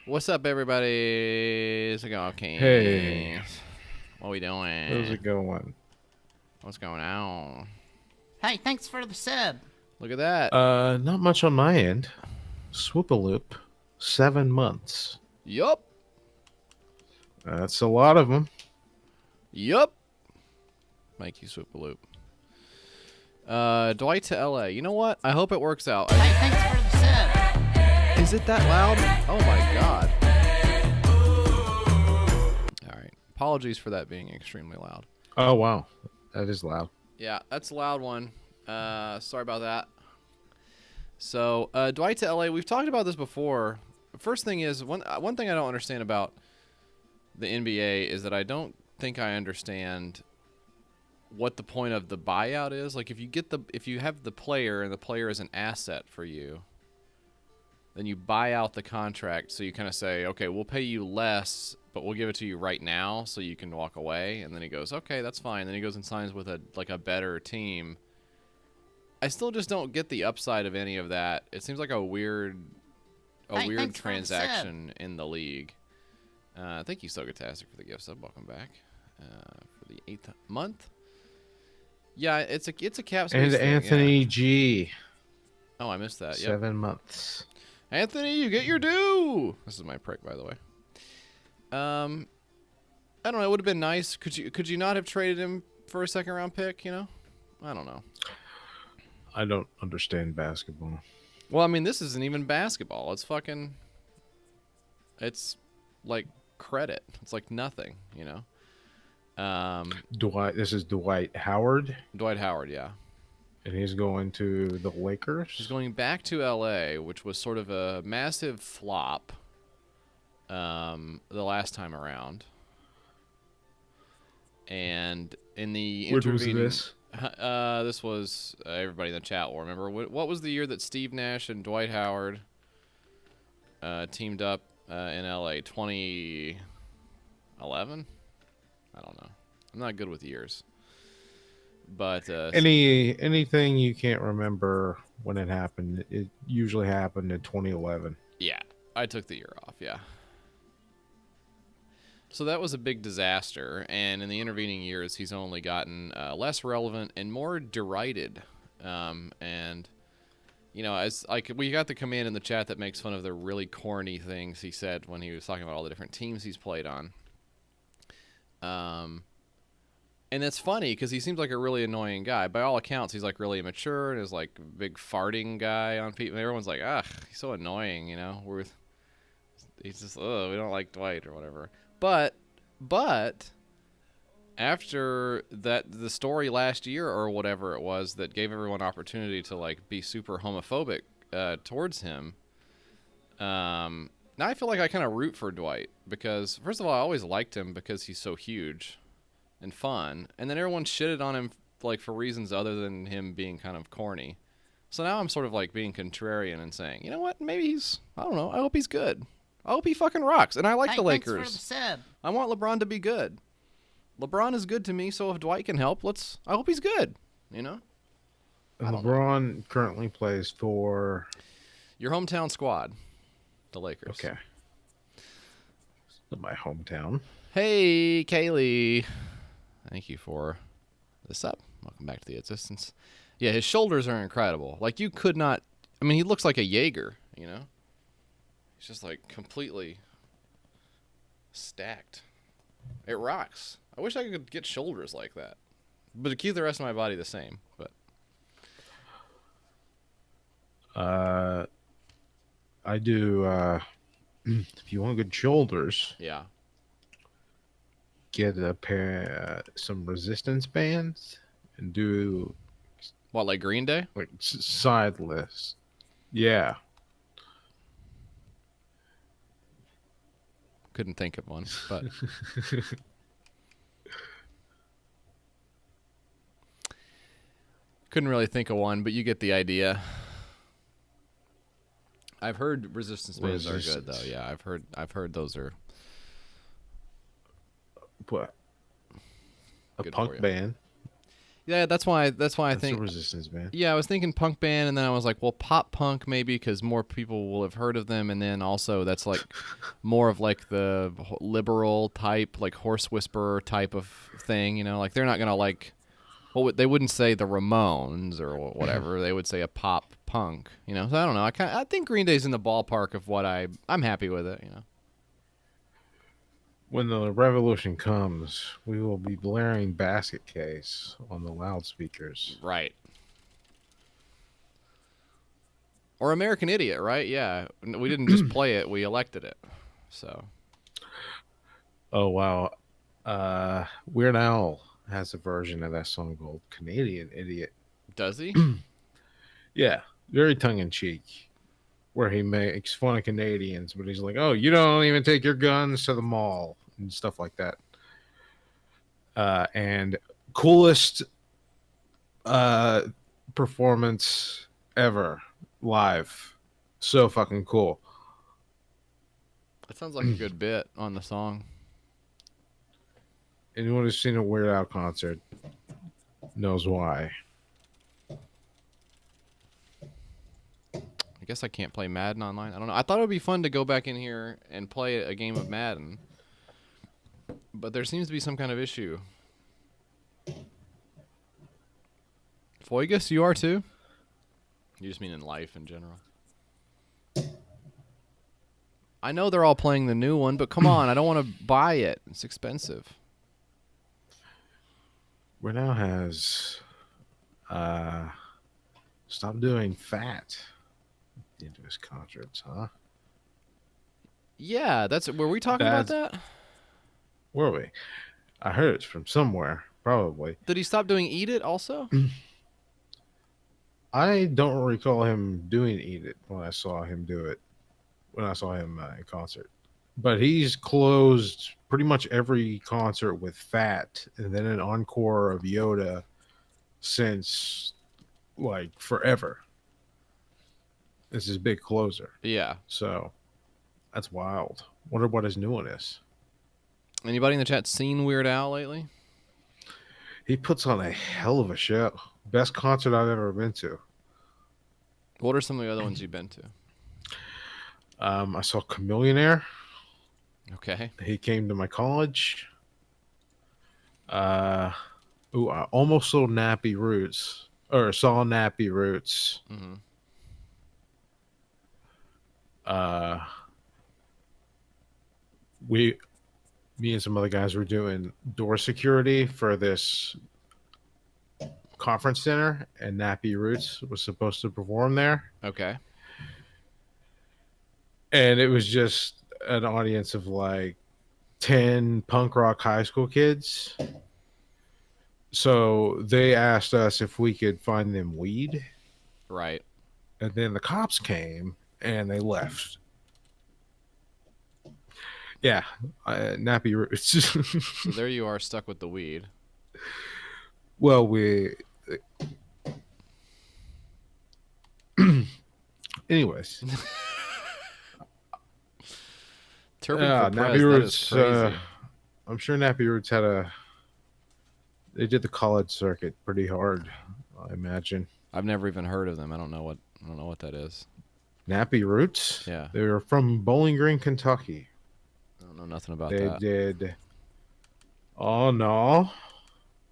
What's up, everybody? It's going, Hey, Kings. What we how's doing? it going? What's going on? Hey, thanks for the sub. Look at that. Not much on my end. Swoopaloop, 7 months. Yup. That's a lot of them. Yup. Thank you, Swoopaloop. Dwight to LA. You know what? I hope it works out. Hey, thanks for the sub. Is it that loud? Oh my god. Alright. Apologies for that being extremely loud. Oh wow, that is loud. Yeah, that's a loud one. Sorry about that. So, Dwight to LA, we've talked about this before. First thing is, one thing I don't understand about the NBA is that I don't think I understand what the point of the buyout is. Like, if you have the player and the player is an asset for you, then you buy out the contract. So you kind of say, okay, we'll pay you less, but we'll give it to you right now so you can walk away. And then he goes, okay, that's fine. Then he goes and signs with a better team. I still just don't get the upside of any of that. It seems like a weird Hey, thanks for the transaction in the league. Thank you, Sogatastic, for the gift sub. Welcome back for the 8th month. Yeah, it's a cap space And thing, Anthony yeah. G, Oh, I missed that. Yep. 7 months. Anthony, you get your due. This is my prick, by the way. I don't know. It would have been nice. Could you not have traded him for a second round pick? You know, I don't know. I don't understand basketball. Well, I mean, this isn't even basketball. It's like credit. It's like nothing, you know. This is Dwight Howard, Dwight Howard, yeah. and he's going to the Lakers. He's going back to LA, which was sort of a massive flop the last time around. And in the When was intervening, this? This was everybody in the chat will remember. What was the year that Steve Nash and Dwight Howard teamed up in LA? 2011? I don't know. I'm not good with years. But Anything you can't remember when it happened, it usually happened in 2011. yeah, I took the year off, yeah. So that was a big disaster, and in the intervening years, he's only gotten less relevant and more derided. And you know, as like we got the command in the chat that makes fun of the really corny things he said when he was talking about all the different teams he's played on. And it's funny because he seems like a really annoying guy. By all accounts, he's like really immature and is like a big farting guy on people. And everyone's like, he's so annoying, you know. He's just, we don't like Dwight or whatever. But after that, the story last year or whatever it was that gave everyone opportunity to like be super homophobic towards him. Now I feel like I kind of root for Dwight because first of all, I always liked him because he's so huge and fun, and then everyone shitted on him like for reasons other than him being kind of corny. So now I'm sort of like being contrarian and saying, you know what? Maybe I don't know. I hope he's good. I hope he fucking rocks. And I like Hey, the thanks Lakers. for the sub. I want LeBron to be good. LeBron is good to me, so if Dwight can help, I hope he's good. You know? I don't know. LeBron currently plays for Your hometown squad, the Lakers. Okay. My hometown. Hey, Kaylee. Thank you for the sub. Welcome back to the existence. Yeah, his shoulders are incredible. Like, you could not... I mean, he looks like a Jaeger, you know? He's just, like, completely stacked. It rocks. I wish I could get shoulders like that. But to keep the rest of my body the same, but... I do, if you want good shoulders, Yeah. get a pair, some resistance bands and do What, like Green Day? like sideless. Yeah. Couldn't think of one, but... Couldn't really think of one, but you get the idea. I've heard resistance bands are good though. Yeah, I've heard those are What? A good for punk you. band. Yeah, that's why I That's think. the Resistance band. Yeah, I was thinking punk band, and then I was like, well, pop punk maybe because more people will have heard of them, and then also that's like more of like the liberal type, like horse whisperer type of thing. You know, like they're not gonna like. Well, they wouldn't say the Ramones or whatever. They would say a pop punk. You know, so I don't know. I think Green Day's in the ballpark of what I'm happy with it. You know. When the revolution comes, we will be blaring Basket Case on the loudspeakers. Right. Or American Idiot, right? Yeah. We didn't just play it, we elected it. So. Oh wow. Weird Al has a version of that song called Canadian Idiot. Does he? Yeah, very tongue in cheek, where he makes fun of Canadians, but he's like, "Oh, you don't even take your guns to the mall," and stuff like that. And coolest performance ever live. So fucking cool. That sounds like a good bit on the song. Anyone who's seen a Weird Al concert knows why. I guess I can't play Madden online. I don't know. I thought it would be fun to go back in here and play a game of Madden. But there seems to be some kind of issue. Foigus, you are too? You just mean in life in general. I know they're all playing the new one, but come on, I don't want to buy it. It's expensive. Weird Al has stopped doing fat into his concerts, huh? Yeah, were we talking about that? Were we? I heard it from somewhere, probably. Did he stop doing Eat It also? I don't recall him doing Eat It when I saw him do it, when I saw him in concert. But he's closed pretty much every concert with Fat and then an encore of Yoda since like forever. This is his big closer. Yeah. So that's wild. Wonder what his new one is. Anybody in the chat seen Weird Al lately? He puts on a hell of a show. Best concert I've ever been to. What are some of the other ones you've been to? I saw Chameleonaire. Okay. He came to my college. I almost saw Nappy Roots. Or saw Nappy Roots. Mm-hmm. Me and some other guys were doing door security for this conference center, and Nappy Roots was supposed to perform there. Okay. And it was just an audience of like 10 punk rock high school kids. So they asked us if we could find them weed. Right. And then the cops came and they left. Yeah, Nappy Roots. So there you are, stuck with the weed. Well, anyways. Turpin for Nappy Prez, Roots. that is crazy. I'm sure Nappy Roots they did the college circuit pretty hard, I imagine. I've never even heard of them. I don't know what that is. Nappy Roots? Yeah. They were from Bowling Green, Kentucky. I don't know nothing about They that. did Oh no.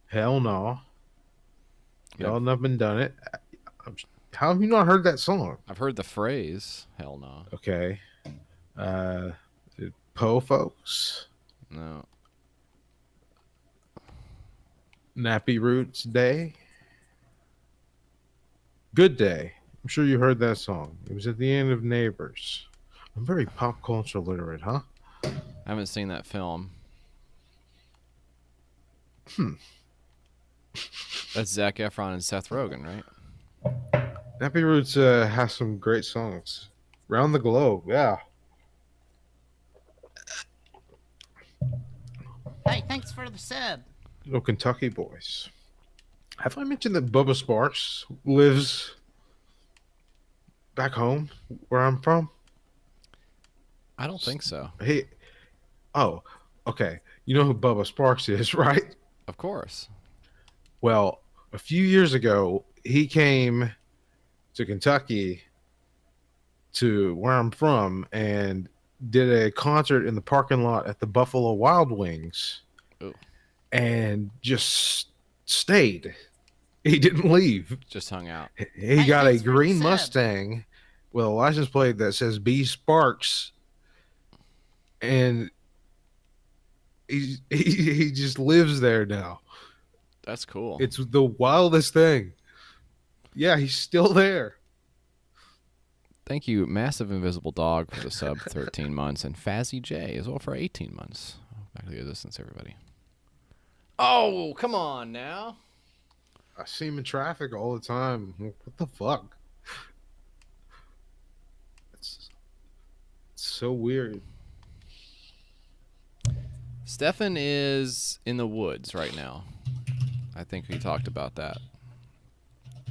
Hell no. Y'all never done it. How have you not heard that song? I've heard the phrase. Hell no. Okay. Po Folks. No. Nappy Roots Day. Good Day. I'm sure you heard that song. It was at the end of Neighbors. I'm very pop culture literate, huh? I haven't seen that film. That's Zac Efron and Seth Rogen, right? Nappy Roots has some great songs. Round the Globe, yeah. Hey, thanks for the sub. No Kentucky boys. Have I mentioned that Bubba Sparks lives back home where I'm from? I don't think so. Okay. You know who Bubba Sparks is, right? Of course. Well, a few years ago, he came to Kentucky to where I'm from and did a concert in the parking lot at the Buffalo Wild Wings Ooh, and just stayed. He didn't leave. just hung out. He Hey, got a thanks for the green sub. Mustang with a license plate that says B Sparks, and he just lives there now. That's cool. It's the wildest thing. Yeah, he's still there. Thank you, Massive Invisible Dog, for the sub 13 months, and Fazzy J as well for 18 months. Back to the distance, everybody. Oh, come on now. I see him in traffic all the time. What the fuck? It's so weird. Stefan is in the woods right now. I think we talked about that.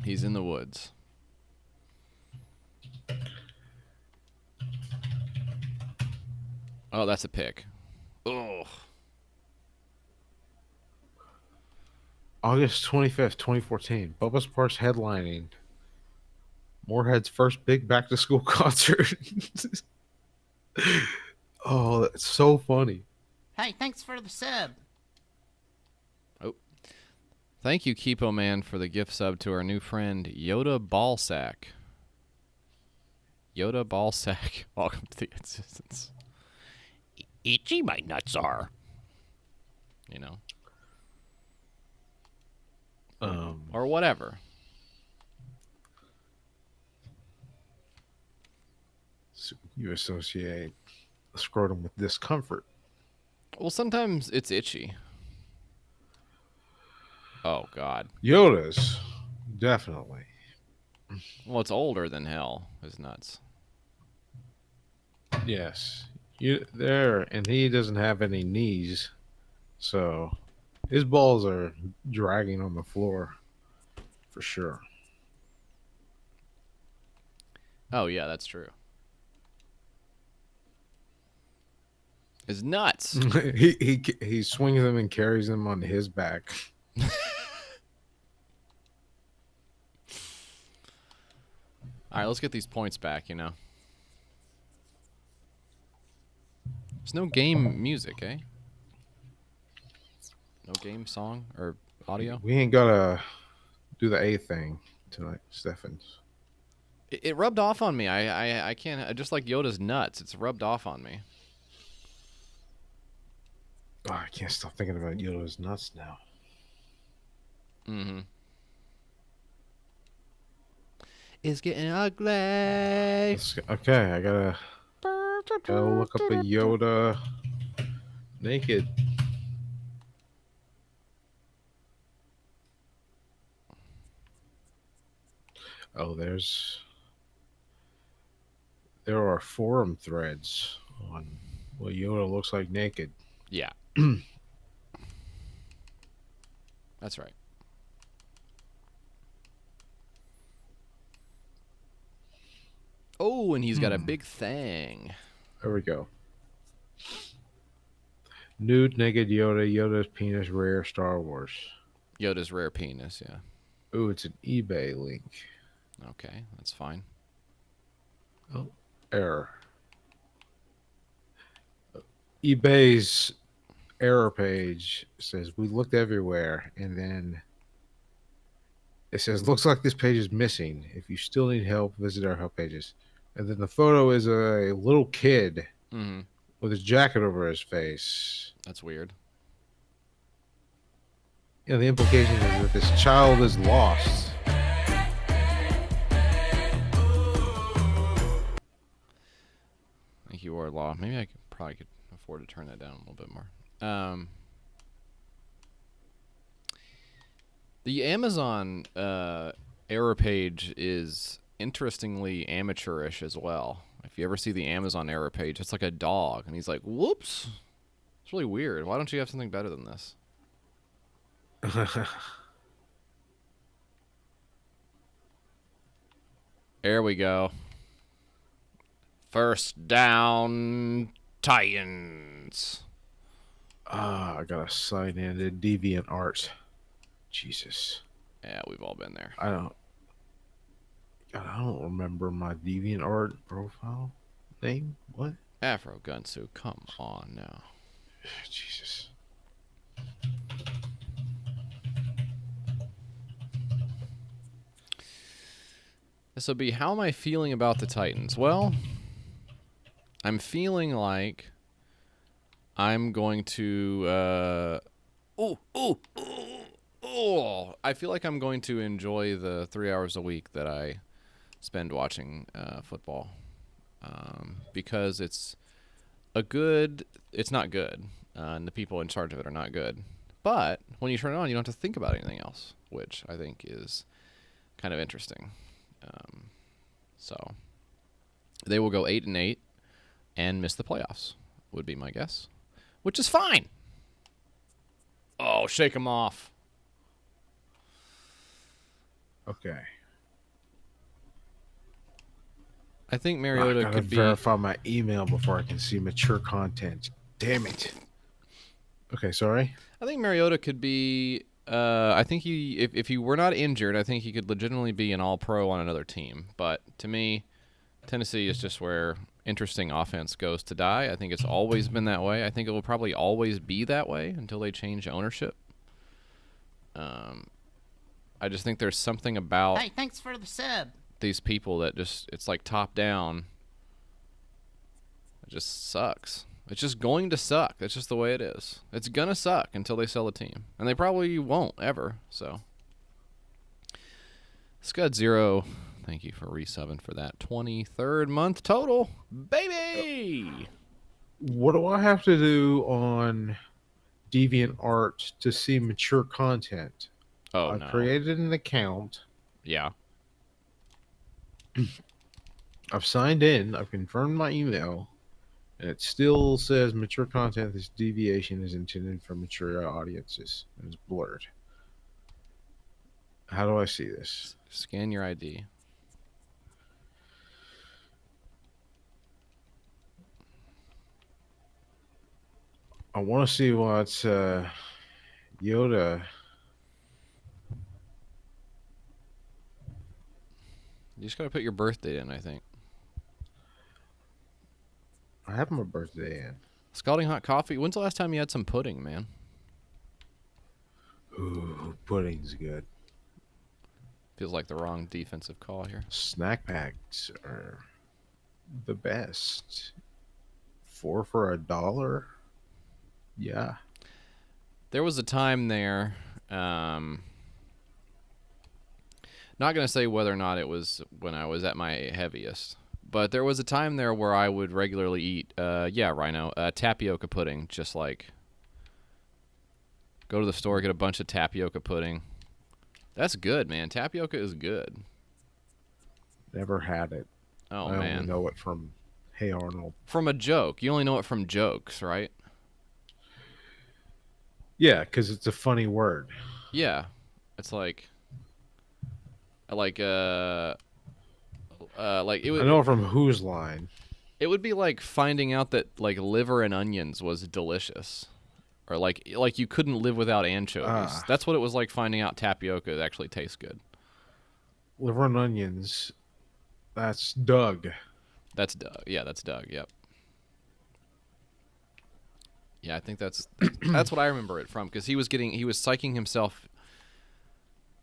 He's in the woods. Oh, that's a pick. Oh, August 25th, 2014. Bubba Sparks headlining Moorhead's first big back to school concert. Oh, that's so funny. Hey, thanks for the sub. thank you, Keepo Man, for the gift sub to our new friend Yoda Ballsack. Yoda Ballsack, welcome to the existence. Itchy my nuts are. You know, Um, or whatever. so you associate a scrotum with discomfort. Well, sometimes it's itchy. Oh God. Yoda's definitely. Well, it's older than hell. His nuts. Yes. You there, and he doesn't have any knees, so his balls are dragging on the floor for sure. Oh yeah, that's true. His nuts. He swings them and carries them on his back. All right, let's get these points back. You know. There's no game music, eh? No game song or audio. We ain't gotta do the A thing tonight, Stephens. It rubbed off on me. I can't. Just like Yoda's nuts, it's rubbed off on me. Oh, I can't stop thinking about Yoda's nuts now. Mm-hmm. It's getting ugly. Okay, I gotta look up a Yoda naked. Oh, there are forum threads on what Yoda looks like naked. Yeah. That's right. Oh, and he's got a big thing. There we go. Nude naked Yoda, Yoda's penis rare Star Wars. Yoda's rare penis, yeah. Ooh, it's an eBay link. Okay, that's fine. Oh, error. eBay's error page says we looked everywhere, and then it says looks like this page is missing. If you still need help, visit our help pages. And then the photo is a little kid Mm-hmm. with his jacket over his face. That's weird. You know, the implication is that this child is lost. Thank you, Wardlaw. Maybe I probably could afford to turn that down a little bit more. The Amazon error page is interestingly amateurish as well. If you ever see the Amazon error page, it's like a dog, and he's like, "Whoops." It's really weird. Why don't you have something better than this? There we go. First down, Titans. I gotta sign in to DeviantArt. Jesus. Yeah, we've all been there. I don't remember my DeviantArt profile name. What? Afro Gunsu, come on now. Jesus. This will be, how am I feeling about the Titans? Well, I'm feeling like I'm going to. I feel like I'm going to enjoy the 3 hours a week that I spend watching football, because it's not good, and the people in charge of it are not good. But when you turn it on, you don't have to think about anything else, which I think is kind of interesting. So they will go 8-8 and miss the playoffs, would be my guess, which is fine. Oh, shake them off. Okay. I think I Mariota gotta could be. verify my email before I can see mature content. Damn it. Okay, sorry. I think Mariota could be. I think if he were not injured, I think he could legitimately be an All-Pro on another team. But to me, Tennessee is just where interesting offense goes to die. I think it's always been that way. I think it will probably always be that way until they change ownership. I just think there's something about Hey, thanks for the sub. these people that just, it's like top down. It just sucks. It's just going to suck. That's just the way it is. It's gonna suck until they sell a team, and they probably won't ever. So, Scud Zero, thank you for resubbing for that 23rd month total, baby. What do I have to do on DeviantArt to see mature content? Oh I no. created an account. Yeah. I've signed in. I've confirmed my email. And it still says mature content. This deviation is intended for mature audiences. And it's blurred. How do I see this? Scan your ID. I want to see what Yoda. You just gotta put your birth date in, I think. I have my birthday in. Scalding hot coffee. When's the last time you had some pudding, man? Ooh, pudding's good. Feels like the wrong defensive call here. Snack packs are the best. 4 for $1. Yeah. There was a time there, not going to say whether or not it was when I was at my heaviest, but there was a time there where I would regularly eat, Rhino, tapioca pudding, just like go to the store, get a bunch of tapioca pudding. That's good, man. Tapioca is good. Never had it. Oh, I man. only know it from Hey Arnold. From a joke. You only know it from jokes, right? Yeah, because it's a funny word. Yeah. It's like it would. I know it from Who's Line. It would be like finding out that like liver and onions was delicious, or like you couldn't live without anchovies. Ah. That's what it was like finding out tapioca actually tastes good. Liver and onions. That's Doug. That's Doug. Yeah, that's Doug. Yep. Yeah, I think that's what I remember it from, because he was psyching himself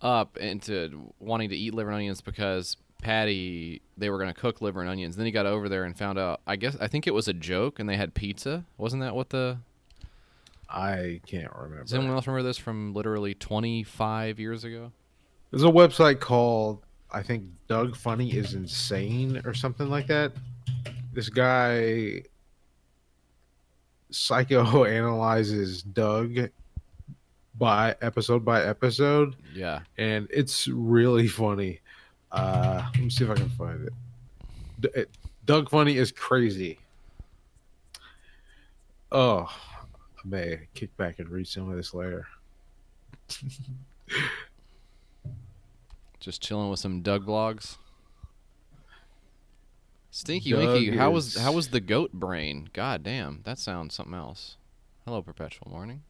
up into wanting to eat liver and onions because Patty, they were going to cook liver and onions. Then he got over there and found out, I think it was a joke, and they had pizza. Wasn't that what the... I can't remember. Does anyone else remember this from literally 25 years ago? There's a website called, I think, Doug Funny is Insane or something like that. This guy psychoanalyzes Doug by episode, Yeah. and it's really funny. Let me see if I can find it. Doug Funny is crazy. Oh, I may kick back and read some of this later. Just chilling with some Doug blogs. Stinky Doug Winky, how is- was the goat brain? God damn, that sounds something else. Hello, Perpetual Morning.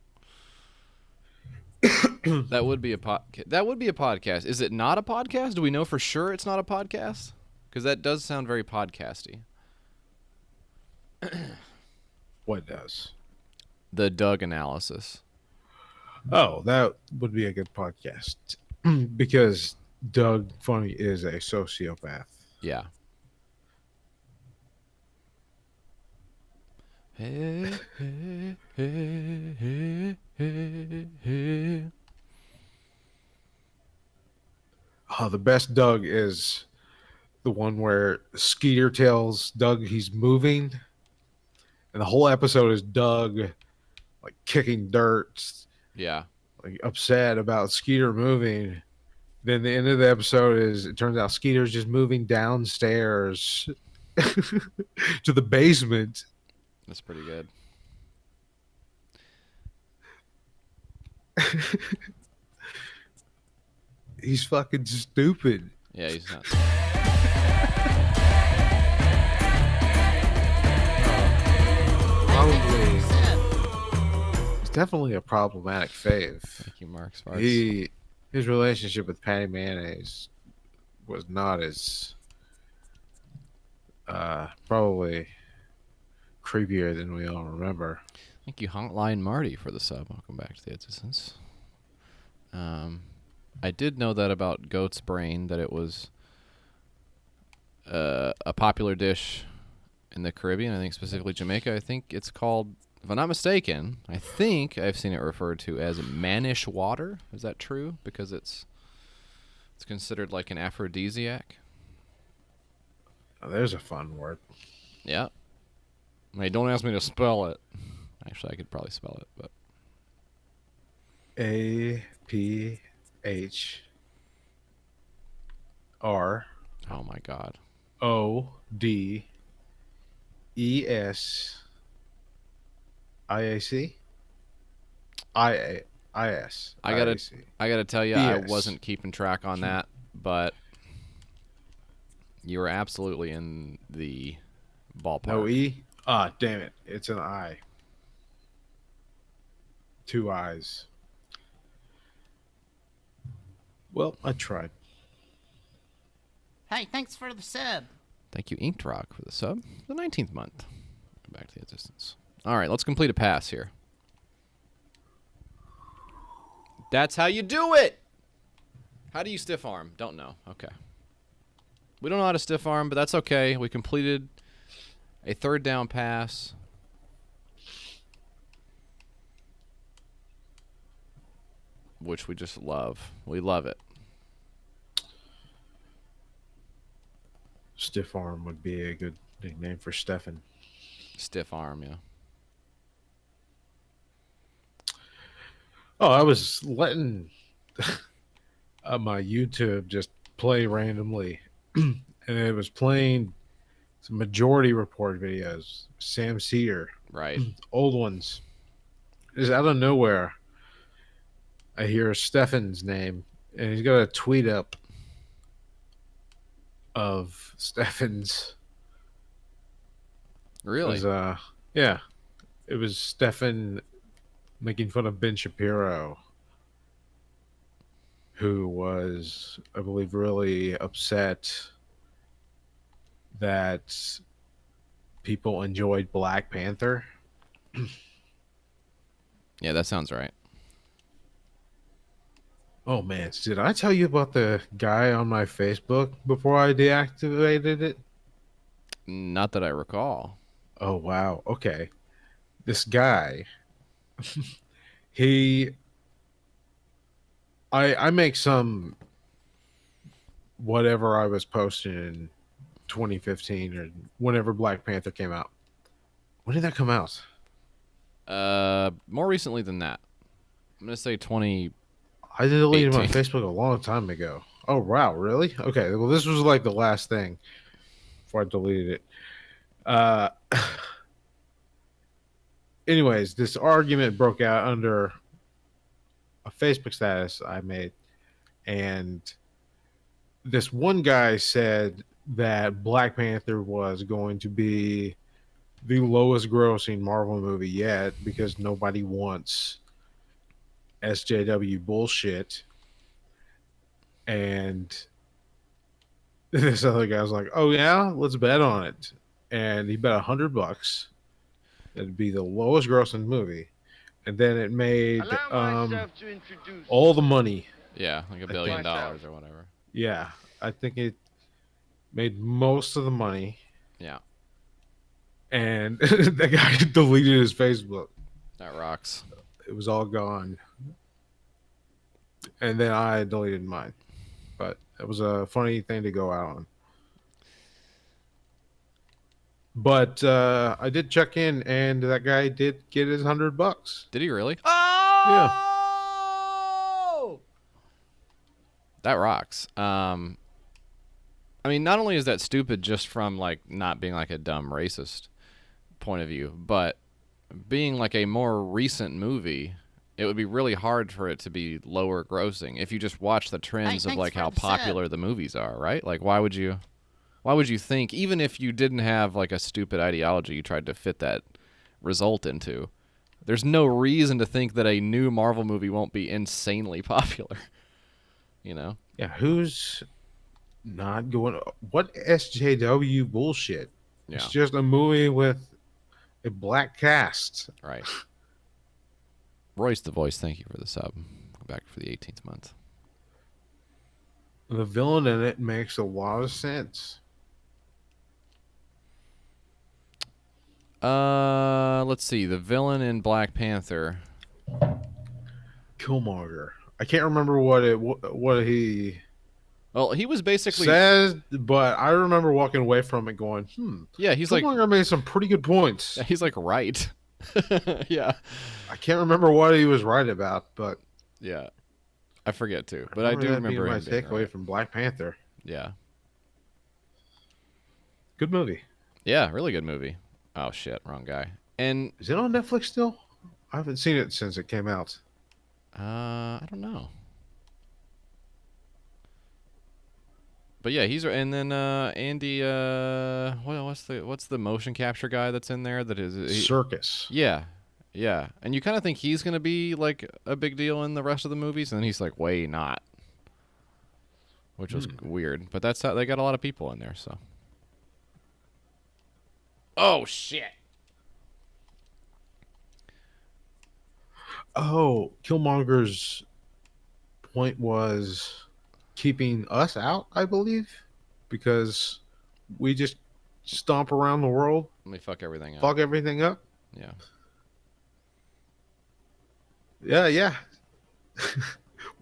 That would be a That would be a podcast. Is it not a podcast? Do we know for sure it's not a podcast? Because that does sound very podcasty. What does? The Doug analysis. Oh, that would be a good podcast because Doug Funny is a sociopath. Yeah. Hey, hey, hey, hey, hey, hey. Oh, the best Doug is the one where Skeeter tells Doug he's moving, and the whole episode is Doug like kicking dirt, Yeah. like upset about Skeeter moving. Then the end of the episode is it turns out Skeeter's just moving downstairs to the basement. That's pretty good. He's fucking stupid. Yeah, he's not. Probably, Seb. he's definitely a problematic fave. Thank you, Mark Sparks. His relationship with Patty Mayonnaise was not as probably creepier than we all remember. Thank you, Hotline Marty, for the sub. Welcome back to the existence. I did know that about goat's brain, that it was a popular dish in the Caribbean. I think specifically Jamaica. I think it's called, if I'm not mistaken, I think I've seen it referred to as Manish water. Is that true? Because it's considered like an aphrodisiac. Oh, there's a fun word. Yeah. Hey, don't ask me to spell it. Actually, I could probably spell it, but APHRODESIAC. oh my god. I gotta tell you, I Yes. wasn't keeping track on that, but you were absolutely in the ballpark. No E? Ah, damn it. It's an I. 2 I's. Well, I tried. Hey, thanks for the sub. Thank you, Inked Rock, for the sub. The 19th month. Back to the existence. All right, let's complete a pass here. That's how you do it! How do you stiff arm? Don't know. Okay. We don't know how to stiff arm, but that's okay. We completed a third down pass. Which we just love. We love it. Stiff arm would be a good nickname for Stefan. Stiff arm, yeah. Oh, I was letting my YouTube just play randomly, and it was playing some Majority Report videos. Sam Cedar, Right. old ones. Just out of nowhere, I hear Stefan's name, and he's got a tweet up of Stefan's. It Really? was, yeah, it was Stefan making fun of Ben Shapiro, who was, I believe, really upset that people enjoyed Black Panther. Yeah, that sounds right. Oh man, did I tell you about the guy on my Facebook before I deactivated it? Not that I recall. Oh wow. Okay. This guy he I make some whatever I was posting in 2015 or whenever Black Panther came out. When did that come out? More recently than that. I'm gonna say 20. I deleted my 18. Facebook a long time ago. Oh wow, really? Okay. Well, this was like the last thing before I deleted it. Anyways, this argument broke out under a Facebook status I made, and this one guy said that Black Panther was going to be the lowest grossing Marvel movie yet because nobody wants SJW bullshit. And this other guy was like, "Oh yeah, let's bet on it." And he bet $100. It'd be the lowest grossing movie, and then it made all the money. Yeah, like $1 think- billion or whatever. Yeah, I think it made most of the money, Yeah, and that guy deleted his Facebook. that rocks. It was all gone, and then I deleted mine. But it was a funny thing to go out on. But I did check in, and that guy did get his $100. Did he really? Oh! That rocks. I mean, not only is that stupid just from like not being like a dumb racist point of view, but being like a more recent movie, it would be really hard for it to be lower grossing if you just watch the trends of thanks like for how the sub. popular the movies are, right? Like why would you think, even if you didn't have like a stupid ideology you tried to fit that result into, there's no reason to think that a new Marvel movie won't be insanely popular. You know? Yeah, who's not going? What SJW bullshit? Yeah. It's just a movie with a black cast. Right. Royce the Voice, thank you for the sub. Back for the 18th month. The villain in it makes a lot of sense. Let's see. The villain in Black Panther. Killmonger. I can't remember what he Well, he was basically says, but I remember walking away from it going, yeah. He's like Killmonger made some pretty good points. he's like right. Yeah, I can't remember what he was right about, but yeah. I forget too, but I do that remember being my him being takeaway right. from Black Panther. Yeah, Good movie. yeah. Really good movie. Oh shit, wrong guy. And Is it on Netflix still? I haven't seen it since it came out. I don't know. But yeah, he's and then Andy. What's the motion capture guy that's in there? That is Circus. Yeah, yeah. And you kind of think he's gonna be like a big deal in the rest of the movies, and then he's like, way not. Which was weird, but that's how they got a lot of people in there. So. Oh shit! Oh, Killmonger's point was keeping us out, I believe, because we just stomp around the world, Let me fuck everything up. fuck everything up. Yeah. Yeah.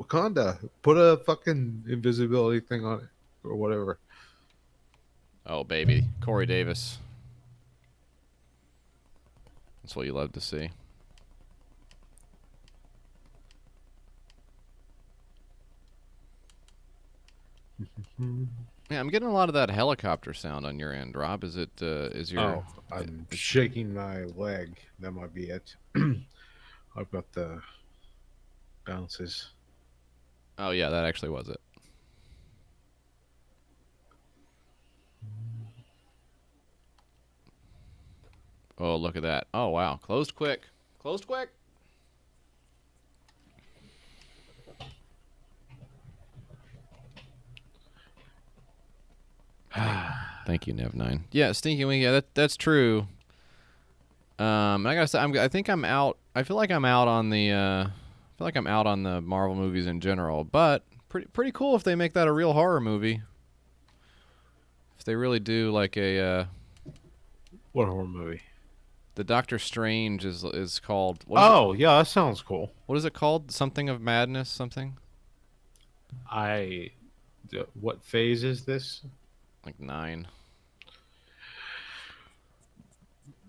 Wakanda, put a fucking invisibility thing on it or whatever. Oh baby, Corey Davis. That's what you love to see. Yeah, I'm getting a lot of that helicopter sound on your end, Rob. Is it? Is your? Oh, I'm shaking my leg. That might be it. I've got the bounces. Oh yeah, that actually was it. Oh look at that! Oh wow, closed quick. Closed quick. Thank you, Nev9. Yeah, Stinky Wing. Yeah, that's true. I gotta say, I think I'm out. I feel like I'm out on the. I feel like I'm out on the Marvel movies in general. But pretty cool if they make that a real horror movie. If they really do like a. What horror movie? The Doctor Strange is called. Yeah, that sounds cool. What is it called? Something of Madness. Something What phase is this? like 9.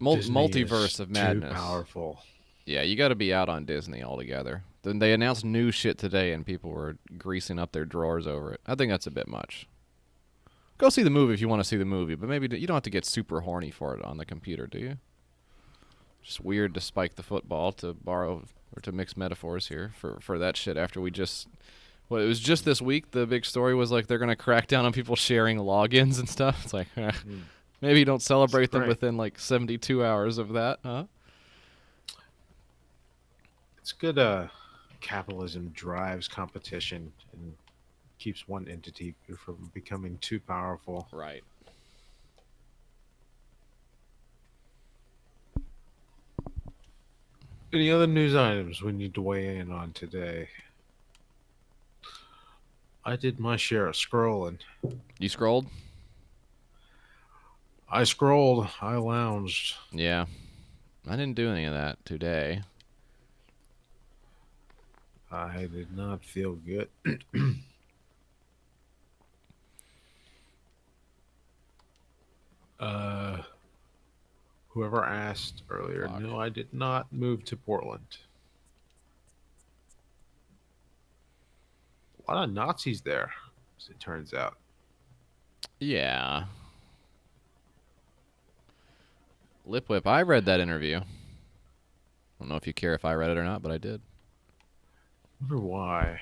Disney Multiverse is of Madness. Too powerful. Yeah, you got to be out on Disney altogether. Then they announced new shit today, and people were greasing up their drawers over it. I think that's a bit much. Go see the movie if you want to see the movie, but maybe you don't have to get super horny for it on the computer, do you? Just weird to spike the football, to borrow or to mix metaphors here for that shit after we just. Well, it was just this week. The big story was like they're gonna crack down on people sharing logins and stuff. It's like maybe you don't celebrate them Right. within like 72 hours of that, huh? It's good. capitalism drives competition and keeps one entity from becoming too powerful. Right. Any other news items we need to weigh in on today? I did my share of scrolling. You scrolled? I scrolled. I lounged. Yeah. I didn't do any of that today. I did not feel good. uh, Whoever asked earlier, Fuck. no, I did not move to Portland. A lot of Nazis there, as it turns out. Yeah. Lip Whip, I read that interview. I don't know if you care if I read it or not, but I did. Wonder why.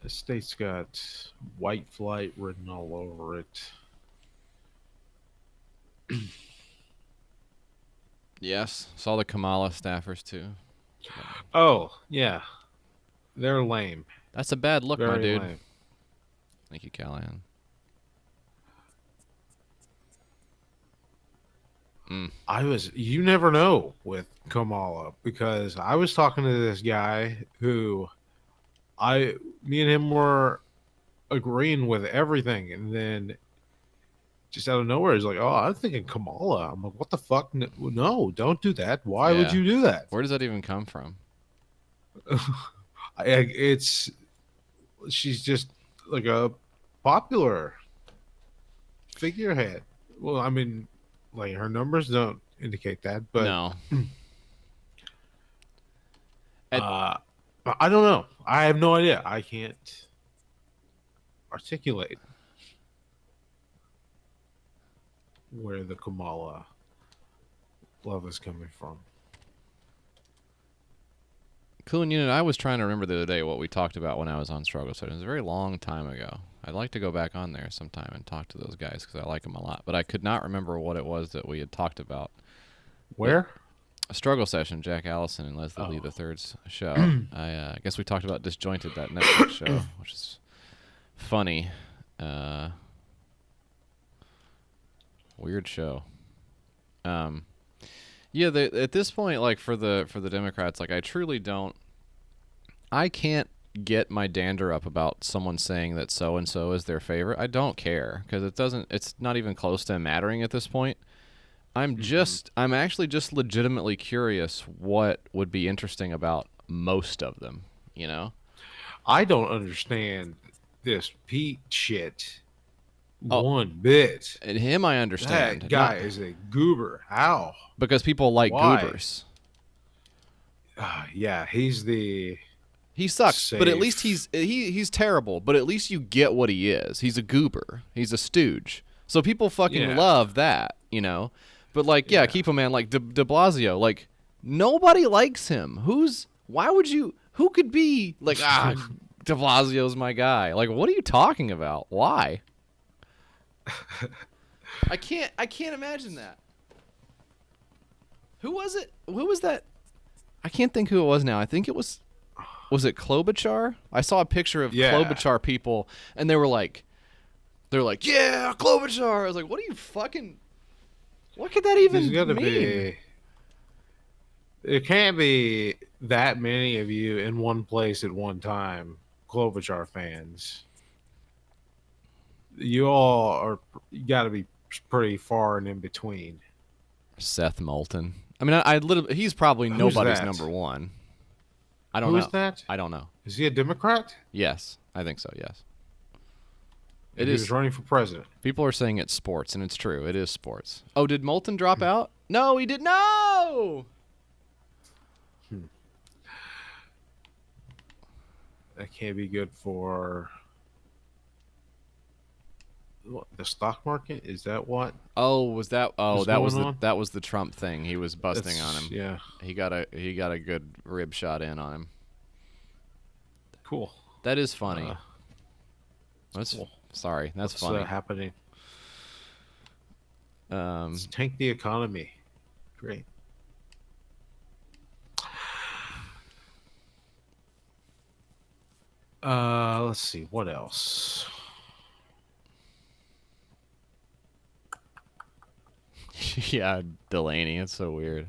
The state's got white flight written all over it. Yes. Saw the Kamala staffers too. Oh, yeah. They're lame. That's a bad look, Very my dude. lame. Thank you, Callahan. You never know with Kamala, because I was talking to this guy who me and him were agreeing with everything, and then just out of nowhere, he's like, "Oh, I'm thinking Kamala." I'm like, "What the fuck? No, don't do that. Why would Yeah. you do that?" Where does that even come from? She's just like a popular figurehead. Well, I mean, like her numbers don't indicate that, but No. I don't know. I have no idea. I can't articulate where the Kamala love is coming from. Cool Unit, I was trying to remember the other day what we talked about when I was on Struggle Session. It was a very long time ago. I'd like to go back on there sometime and talk to those guys because I like them a lot. But I could not remember what it was that we had talked about. Where? A Struggle Session, Jack Allison and Leslie Lee Oh. III's show. I guess we talked about Disjointed, that Netflix show, which is funny. Weird show. Yeah, at this point, like for the Democrats, like I truly don't. I can't get my dander up about someone saying that so and so is their favorite. I don't care because it doesn't. It's not even close to mattering at this point. I'm actually just legitimately curious what would be interesting about most of them. You know? I don't understand this Pete shit Oh. one bit. And him, I understand. That guy Not- is a goober. How? because people like Why? goobers. Yeah, he's the. He sucks, but at least Safe. he's terrible. But at least you get what he is. He's a goober. He's a stooge. So people fucking Yeah. love that, you know. But like, yeah, keep him, man. Like De Blasio, like nobody likes him. Why would you? Who could be like De Blasio's my guy? Like, what are you talking about? Why? I can't imagine that. Who was it? Who was that? I can't think who it was now. I think it was it Klobuchar? I saw a picture of Yeah. Klobuchar people, and they're like, yeah, Klobuchar. I was like, what are you fucking? What could that even There's got to mean? be. There can't be that many of you in one place at one time, Klobuchar fans. You all are. You got to be pretty far and in between. Seth Moulton. I mean, I literally, he's probably Who's nobody's that? number one. I don't Who know. is that? I don't know. Is he a Democrat? Yes, I think so. Yes. He It was is. running for president. People are saying it's sports, and it's true. It is sports. Oh, did Moulton drop out? No, he did. No. That can't be good for what, the stock market. Is that what? Oh, was that? Oh, What's that was going on? that was the Trump thing. He was busting on him. Yeah, He got a good rib shot in on him. cool. That is funny. That's cool. sorry. That's What's funny. happening? Um, Let's tank the economy. Great. Let's see what else. Yeah, Delaney. It's so weird.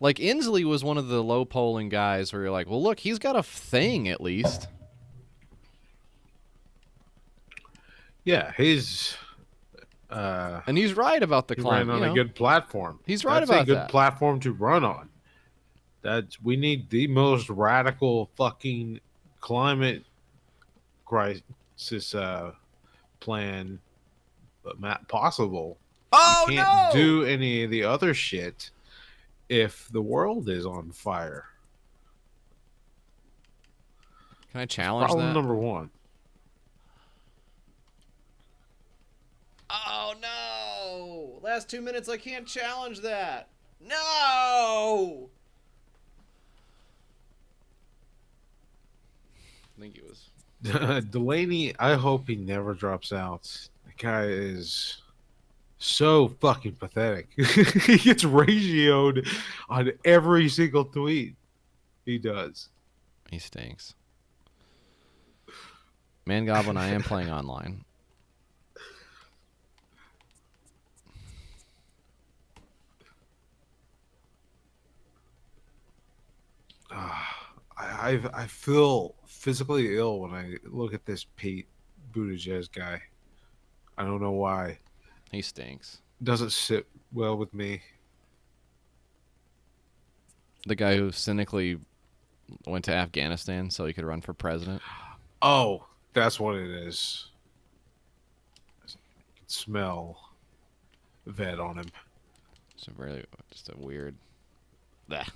Like, Inslee was one of the low polling guys where you're like, well, look, he's got a thing at least. Yeah, And he's right about the he climate. ran on You a know, good platform. he's right That's about a good that. platform to run on. We need the most radical fucking climate crisis plan possible. Oh, You can't do any of the other shit if the world is on fire. Can I challenge Problem that? number one. Oh, no. Last 2 minutes, I can't challenge that. No. I think he was. Delaney, I hope he never drops out. The guy is so fucking pathetic. He gets ratioed on every single tweet he does. He stinks. Man Goblin, I am playing online. I feel physically ill when I look at this Pete Buttigieg guy. I don't know why. He stinks. Doesn't sit well with me. The guy who cynically went to Afghanistan so he could run for president. Oh, that's what it is. I can smell vet on him. It's just a weird. Bleh.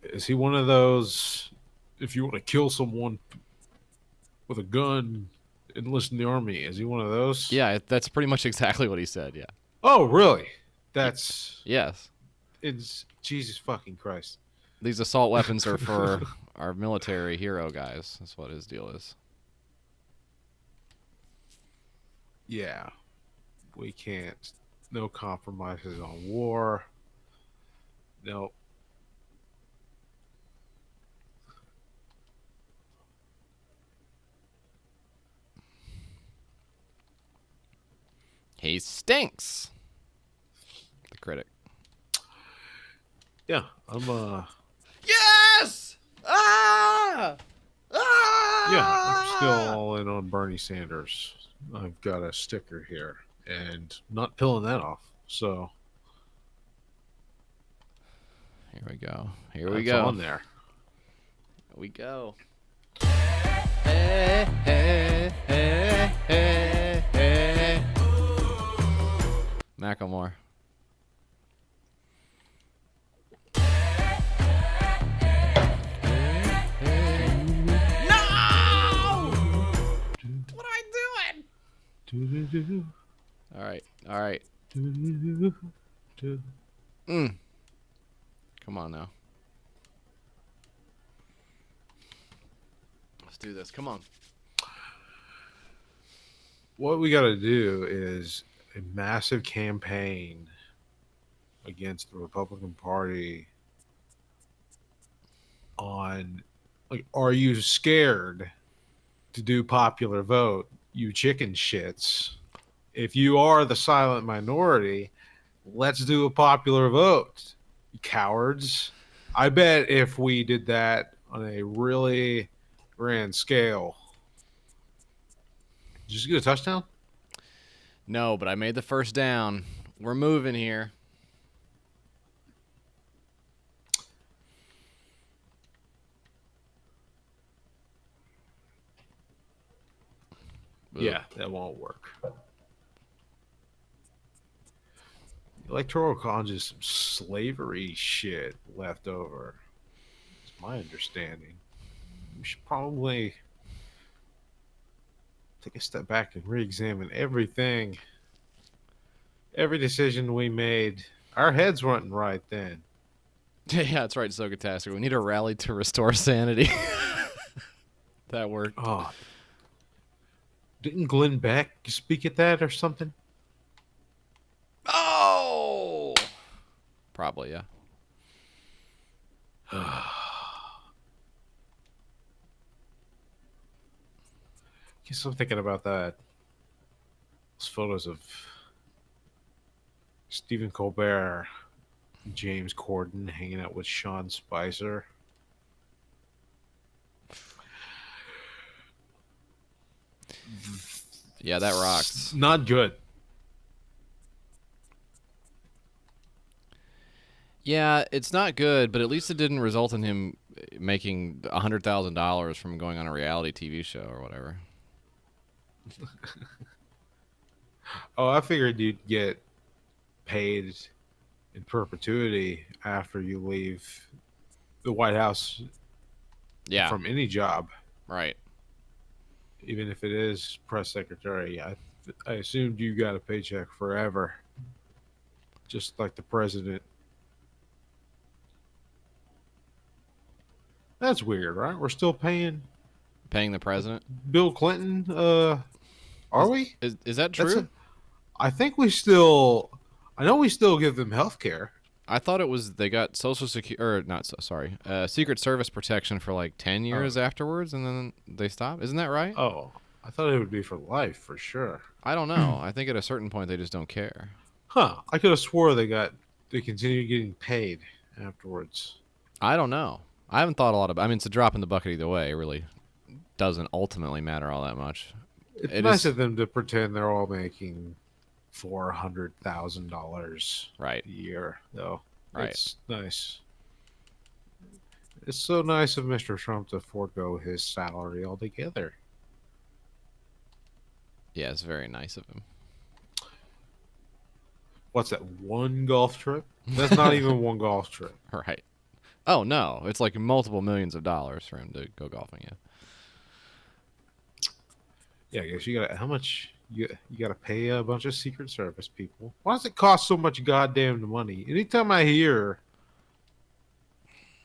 Is he one of those? If you want to kill someone with a gun, enlist in the army. Is he one of those? Yeah, that's pretty much exactly what he said. Yeah. Oh, really? That's Yes. it's Jesus fucking Christ. These assault weapons are for our military hero guys. That's what his deal is. Yeah, we can't. No compromises on war. No. He stinks. The critic. Yeah, I'm Yes! Ah! Ah! yeah, I'm still all in on Bernie Sanders. I've got a sticker here and not peeling that off. So Here we go. Here we that's go. on there. Here we go. Hey, hey, hey, hey, hey. Macklemore. What am I doing? All right. All right. Come on now. Let's do this. Come on. What we got to do is a massive campaign against the Republican Party on, like, are you scared to do popular vote, you chicken shits? If you are the silent minority, let's do a popular vote, you cowards. I bet if we did that on a really grand scale. Did you just get a touchdown? No, but I made the first down. We're moving here. Yeah, that won't work. Electoral college is some slavery shit left over. It's my understanding. We should probably take a step back and re-examine everything. Every decision we made. Our heads weren't right then. Yeah, that's right. So catastrophic. We need a rally to restore sanity. That worked. Oh, didn't Glenn Beck speak at that or something? Oh! Probably, yeah. Guess I'm thinking about that. Those photos of Stephen Colbert, James Corden hanging out with Sean Spicer. Yeah, that rocks. Not good. Yeah, it's not good, but at least it didn't result in him making $100,000 from going on a reality TV show or whatever. Oh, I figured you'd get paid in perpetuity after you leave the White House Yeah, from any job, right. even if it is press secretary. I assumed you got a paycheck forever, just like the president. That's weird, right? We're still paying Paying the president. Bill Clinton. Are we? Is that That's true? I think we still. I know we still give them health care. I thought it was they got Social Security, or not, sorry, Secret Service protection for like 10 years afterwards, and then they stop. Isn't that right? Oh, I thought it would be for life for sure. I don't know. I think at a certain point they just don't care. Huh? I could have swore they continued getting paid afterwards. I don't know. I haven't thought a lot about. I mean, it's a drop in the bucket either way. It really doesn't ultimately matter all that much. It's It nice is- of them to pretend they're all making $400,000 Right. a year, though. Right. It's nice. It's so nice of Mr. Trump to forego his salary altogether. Yeah, it's very nice of him. What's that? One golf trip? That's not even one golf trip. Right. Oh no, it's like multiple millions of dollars for him to go golfing. Yeah. Yeah, I guess you got how much you got to pay a bunch of Secret Service people. Why does it cost so much goddamn money? Anytime I hear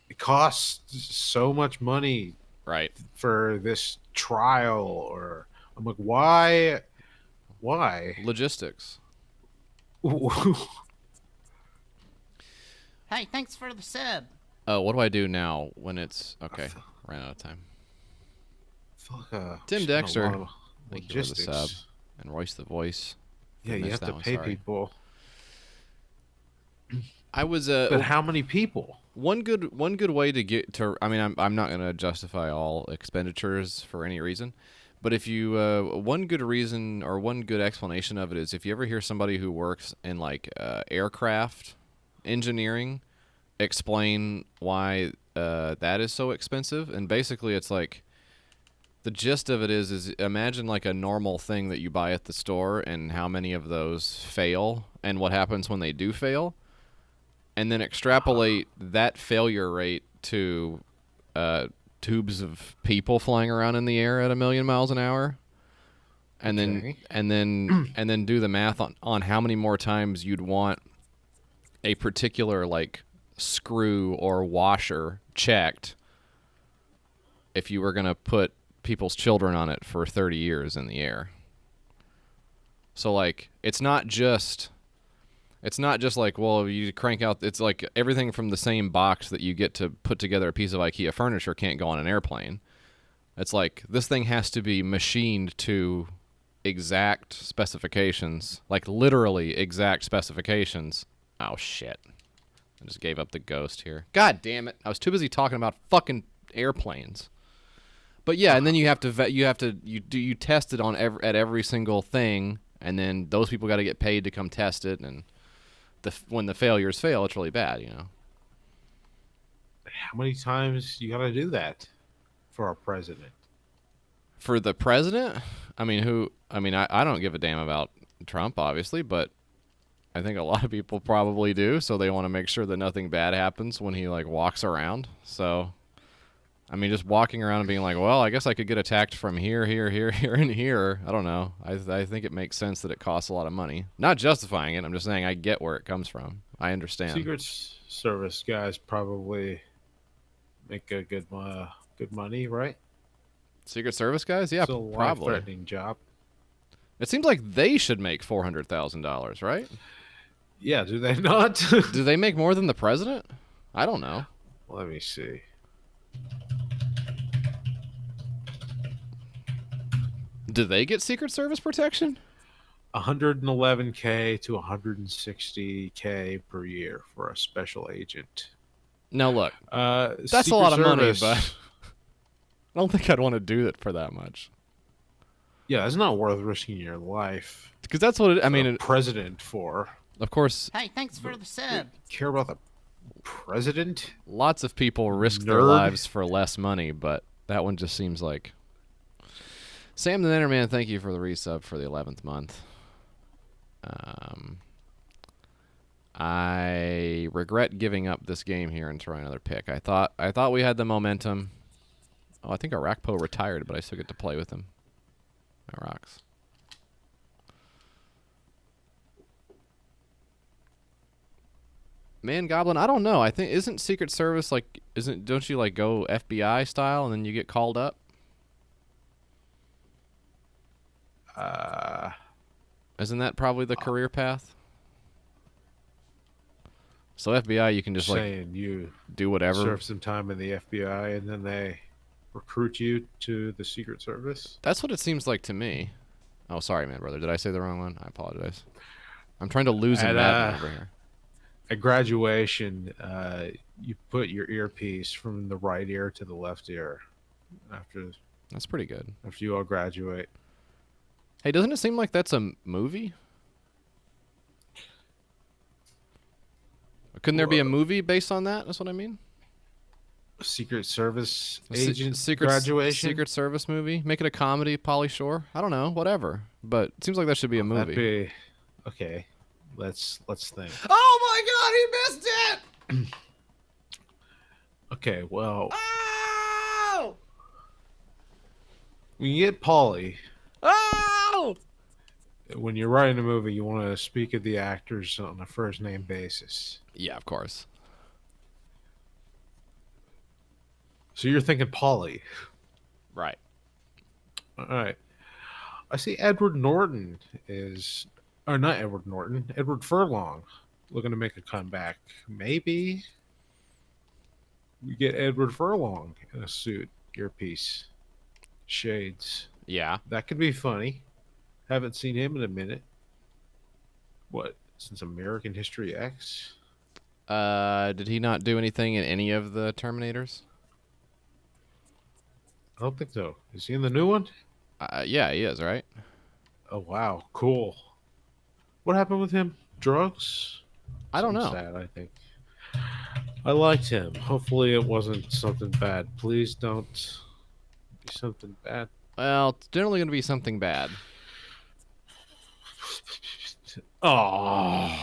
it costs so much money Right. for this trial, or I'm like, why? Why? Logistics. Hey, thanks for the sub. Oh, what do I do now when it's okay? Ran out of time. Fuck, Tim spend a Dexter. lot of Thank you for the logistics. sub. And Royce the Voice. Yeah, you Missed have that to one, pay sorry. people. I was But how many people? one good way to get to. I mean, I'm not going to justify all expenditures for any reason, but if you one good reason or one good explanation of it is if you ever hear somebody who works in like aircraft engineering explain why that is so expensive, and basically it's like the gist of it is imagine like a normal thing that you buy at the store and how many of those fail and what happens when they do fail, and then extrapolate that failure rate to tubes of people flying around in the air at 1,000,000 miles an hour, and Okay. then do the math on how many more times you'd want a particular like screw or washer checked if you were going to put people's children on it for 30 years in the air. So like it's not just like, well, you crank out, it's like everything from the same box that you get to put together a piece of IKEA furniture can't go on an airplane. It's like this thing has to be machined to exact specifications, like literally exact specifications. Oh shit. I just gave up the ghost here. God damn it. I was too busy talking about fucking airplanes. But yeah, and then you have to test it on at every single thing, and then those people got to get paid to come test it, and when the failures fail, it's really bad, you know. How many times you got to do that for our president? For the president, I mean, I don't give a damn about Trump, obviously, but I think a lot of people probably do, so they want to make sure that nothing bad happens when he like walks around. So, I mean, just walking around and being like, well, I guess I could get attacked from here, here, here, here, and here. I don't know. I think it makes sense that it costs a lot of money. Not justifying it. I'm just saying I get where it comes from. I understand. Secret Service guys probably make a good money, right? Secret Service guys? Yeah, It's a probably. life-threatening job. It seems like they should make $400,000, right? Yeah, do they not? Do they make more than the president? I don't know. Let me see. Do they get Secret Service protection? 111K to 160K per year for a special agent. Now look, That's that's a lot of money, but I don't think I'd want to do it for that much. yeah, it's not worth risking your life. Because that's what I mean. President for Of course, Hey, thanks for the sub. care about the president. lots of people risk their Nerd. lives for less money, but that one just seems like. Sam the Netterman, thank you for the resub for the 11th month. I regret giving up this game here and throwing another pick. I thought we had the momentum. Oh, I think Arakpo retired, but I still get to play with him. That rocks. Man Goblin, I don't know. I think isn't Secret Service like don't you like go FBI style and then you get called up? Isn't that probably the career path? So FBI, you can just like saying you do whatever. serve some time in the FBI and then they recruit you to the Secret Service. That's what it seems like to me. Oh, sorry, man, brother. Did I say the wrong one? I apologize. I'm trying to lose in And, Madden over here. At graduation, you put your earpiece from the right ear to the left ear after That's pretty good. you all graduate. Hey, doesn't it seem like that's a movie? Couldn't there be a movie based on that? That's what I mean. Secret Service A se- agent Secret graduation. Secret Service movie. Make it a comedy. Pauly Shore. I don't know. Whatever. But it seems like that should be a movie. That'd be okay. Let's think. Oh my God! He missed it. Okay, well, Oh! when you get Polly, Oh! when you're writing a movie, you want to speak of the actors on a first name basis. Yeah, of course. So you're thinking Polly. Right. All right. I see Edward Norton is, or not Edward Norton, Edward Furlong looking to make a comeback. Maybe we get Edward Furlong in a suit, earpiece, shades. Yeah. That could be funny. Haven't seen him in a minute. What, since American History X? Did he not do anything in any of the Terminators? I don't think so. Is he in the new one? Yeah, he is, right? Oh, wow. Cool. What happened with him? Drugs? I don't know. Sad, I think. I liked him. Hopefully it wasn't something bad. Please don't be something bad. Well, it's generally going to be something bad. Oh,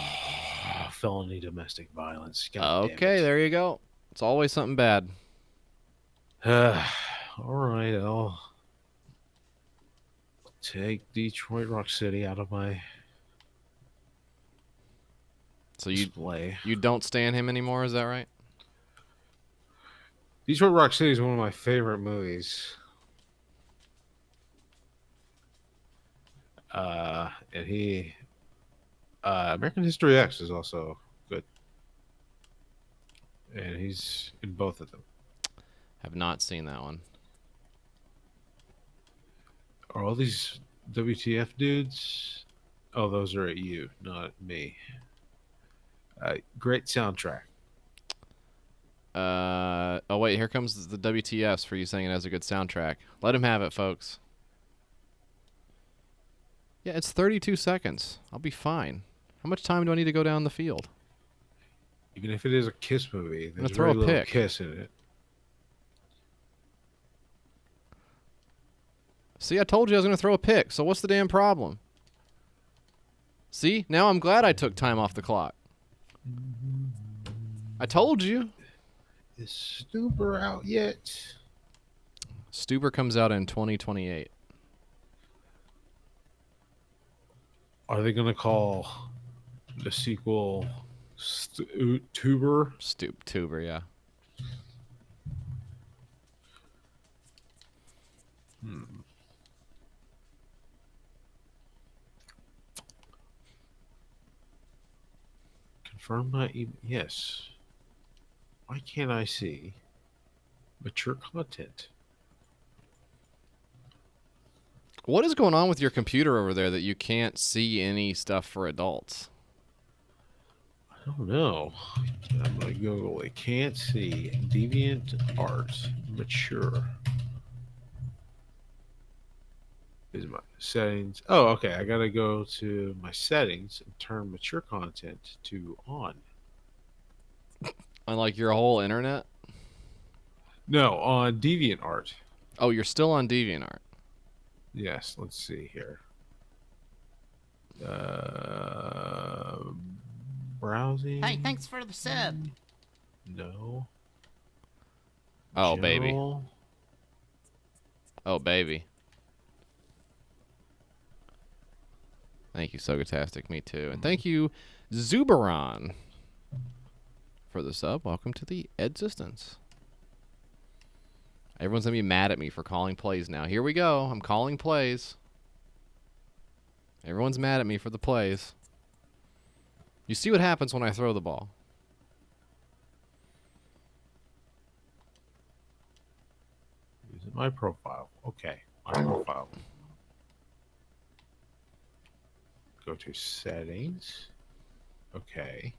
felony domestic violence. God damn Okay, it. there you go. It's always something bad. All right, I'll take Detroit Rock City out of my So you display. don't stand him anymore, is that right? Detroit Rock City is one of my favorite movies. And he, American History X is also good, and he's in both of them. Have not seen that one. Are all these WTF dudes? Oh, those are at you, not me. Great soundtrack. Oh wait, here comes the WTFs for you saying it has a good soundtrack. Let him have it, folks. Yeah, it's 32 seconds. I'll be fine. How much time do I need to go down the field? Even if it is a Kiss movie, gonna there's throw very a little pick. Kiss in it. See, I told you I was going to throw a pick, so what's the damn problem? See, now I'm glad I took time off the clock. I told you. Is Stuber out yet? Stuber comes out in 2028. Are they going to call the sequel Tuber? Tuber, yeah. Confirm my yes. Why can't I see mature content? What is going on with your computer over there that you can't see any stuff for adults? I don't know. I'm gonna Google it. Can't see Deviant Art mature. Is my settings? Oh, okay. I gotta go to my settings and turn mature content to on. On like your whole internet? No, on Deviant Art. Oh, you're still on DeviantArt. Yes. Let's see here. Browsing. Hey, thanks for the sub. No. Oh, baby. General. Oh, baby. Thank you, Sogatastic. Me too. And thank you, Zuberon, for the sub. Welcome to the Existence. Everyone's going to be mad at me for calling plays now. Here we go. I'm calling plays. Everyone's mad at me for the plays. You see what happens when I throw the ball. Is it my profile? Okay. My profile. Go to settings. Okay.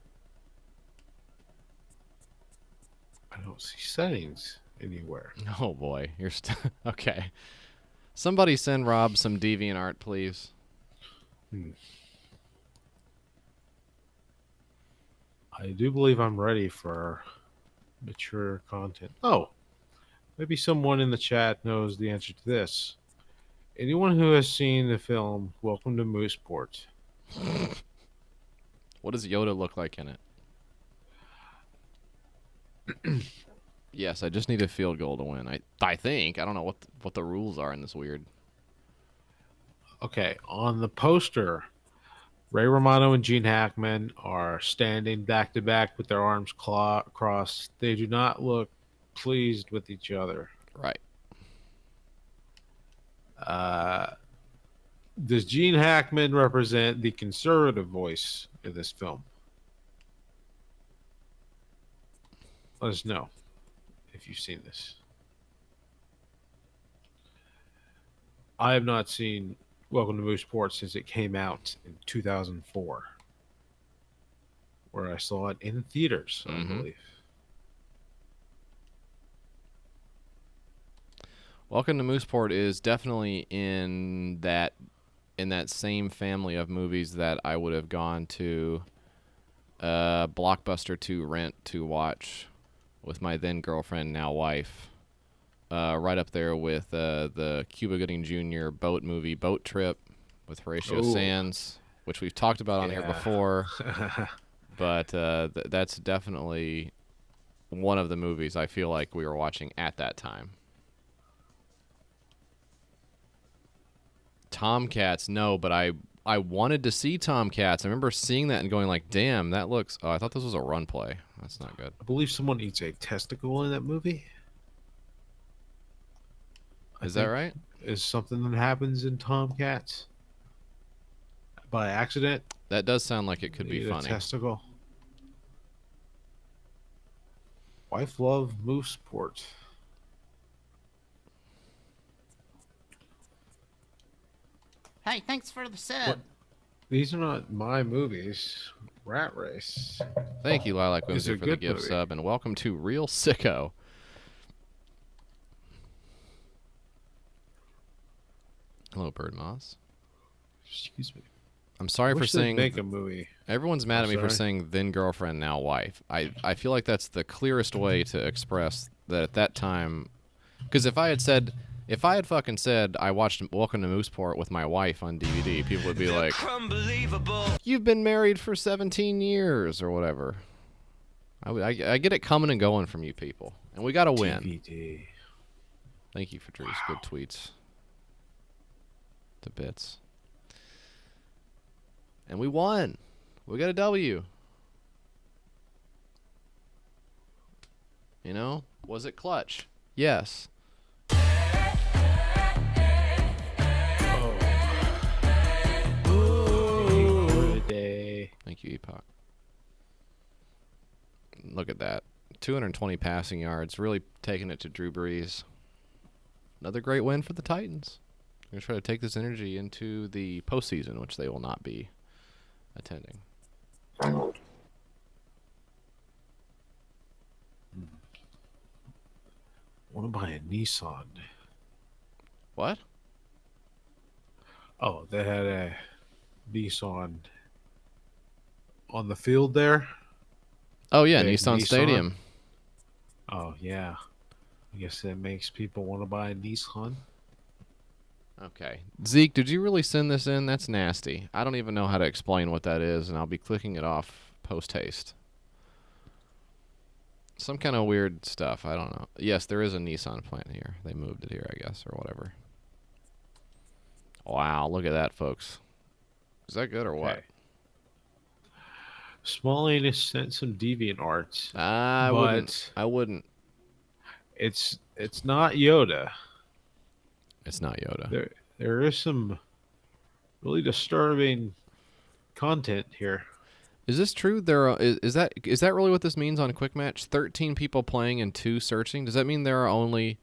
I don't see settings anywhere. Oh, boy. You're okay. Somebody send Rob some DeviantArt, please. I do believe I'm ready for mature content. Oh, maybe someone in the chat knows the answer to this. Anyone who has seen the film Welcome to Mooseport? What does Yoda look like in it? Yes, I just need a field goal to win. I think. I don't know what the rules are in this weird. Okay, on the poster, Ray Romano and Gene Hackman are standing back to back with their arms crossed. They do not look pleased with each other. Right. Does Gene Hackman represent the conservative voice in this film? Let us know if you've seen this. I have not seen Welcome to Mooseport since it came out in 2004, where I saw it in theaters, I believe. Welcome to Mooseport is definitely in that same family of movies that I would have gone to Blockbuster to rent to watch with my then girlfriend, now wife. Right up there with the Cuba Gooding Jr. boat movie, Boat Trip, with Horatio Sands, which we've talked about on here before. But that's definitely one of the movies I feel like we were watching at that time. Tomcats, no, but I wanted to see Tomcats. I remember seeing that and going like, damn, that looks... Oh, I thought this was a run play. That's not good. I believe someone eats a testicle in that movie. Is that right? Is something that happens in Tomcats by accident. That does sound like it could be Eat a funny. testicle. Wife love Mooseport. Hey, thanks for the sub. These are not my movies. Rat Race. Thank you, Lilac It's Whimsy, a for the good gift movie. sub, and welcome to Real Sicko. Hello, Bird Moss. Excuse me. I'm sorry for Wish they'd saying... make a movie. Everyone's mad at me for sorry. saying then girlfriend, now wife. I feel like that's the clearest way to express that at that time. Because if I had fucking said I watched Welcome to Mooseport with my wife on DVD, people would be like, you've been married for 17 years or whatever. I get it coming and going from you people. And we got to win. DVD. Thank you for Drew's good tweets. To bits. And we won. We got a W. You know? Was it clutch? Yes. Day. Thank you, Epoch. Look at that. 220 passing yards. Really taking it to Drew Brees. Another great win for the Titans. They're going to try to take this energy into the postseason, which they will not be attending. Want to buy a Nissan? What? Oh, they had a Nissan on the field there. Oh, yeah, Big Nissan Nissan? Stadium. Oh yeah, I guess that makes people want to buy a Nissan. Okay. Zeke, did you really send this in? That's nasty. I don't even know how to explain what that is, and I'll be clicking it off post-haste. Some kind of weird stuff. I don't know. Yes, there is a Nissan plant here. They moved it here, I guess, or whatever. Wow, look at that, folks. Is that good or what? Okay. Small Anus sent some deviant art. I wouldn't. But- I wouldn't. It's not Yoda. It's not Yoda. There is some really disturbing content here. Is this true? Is that really what this means on Quick Match? 13 people playing and 2 searching. Does that mean there are only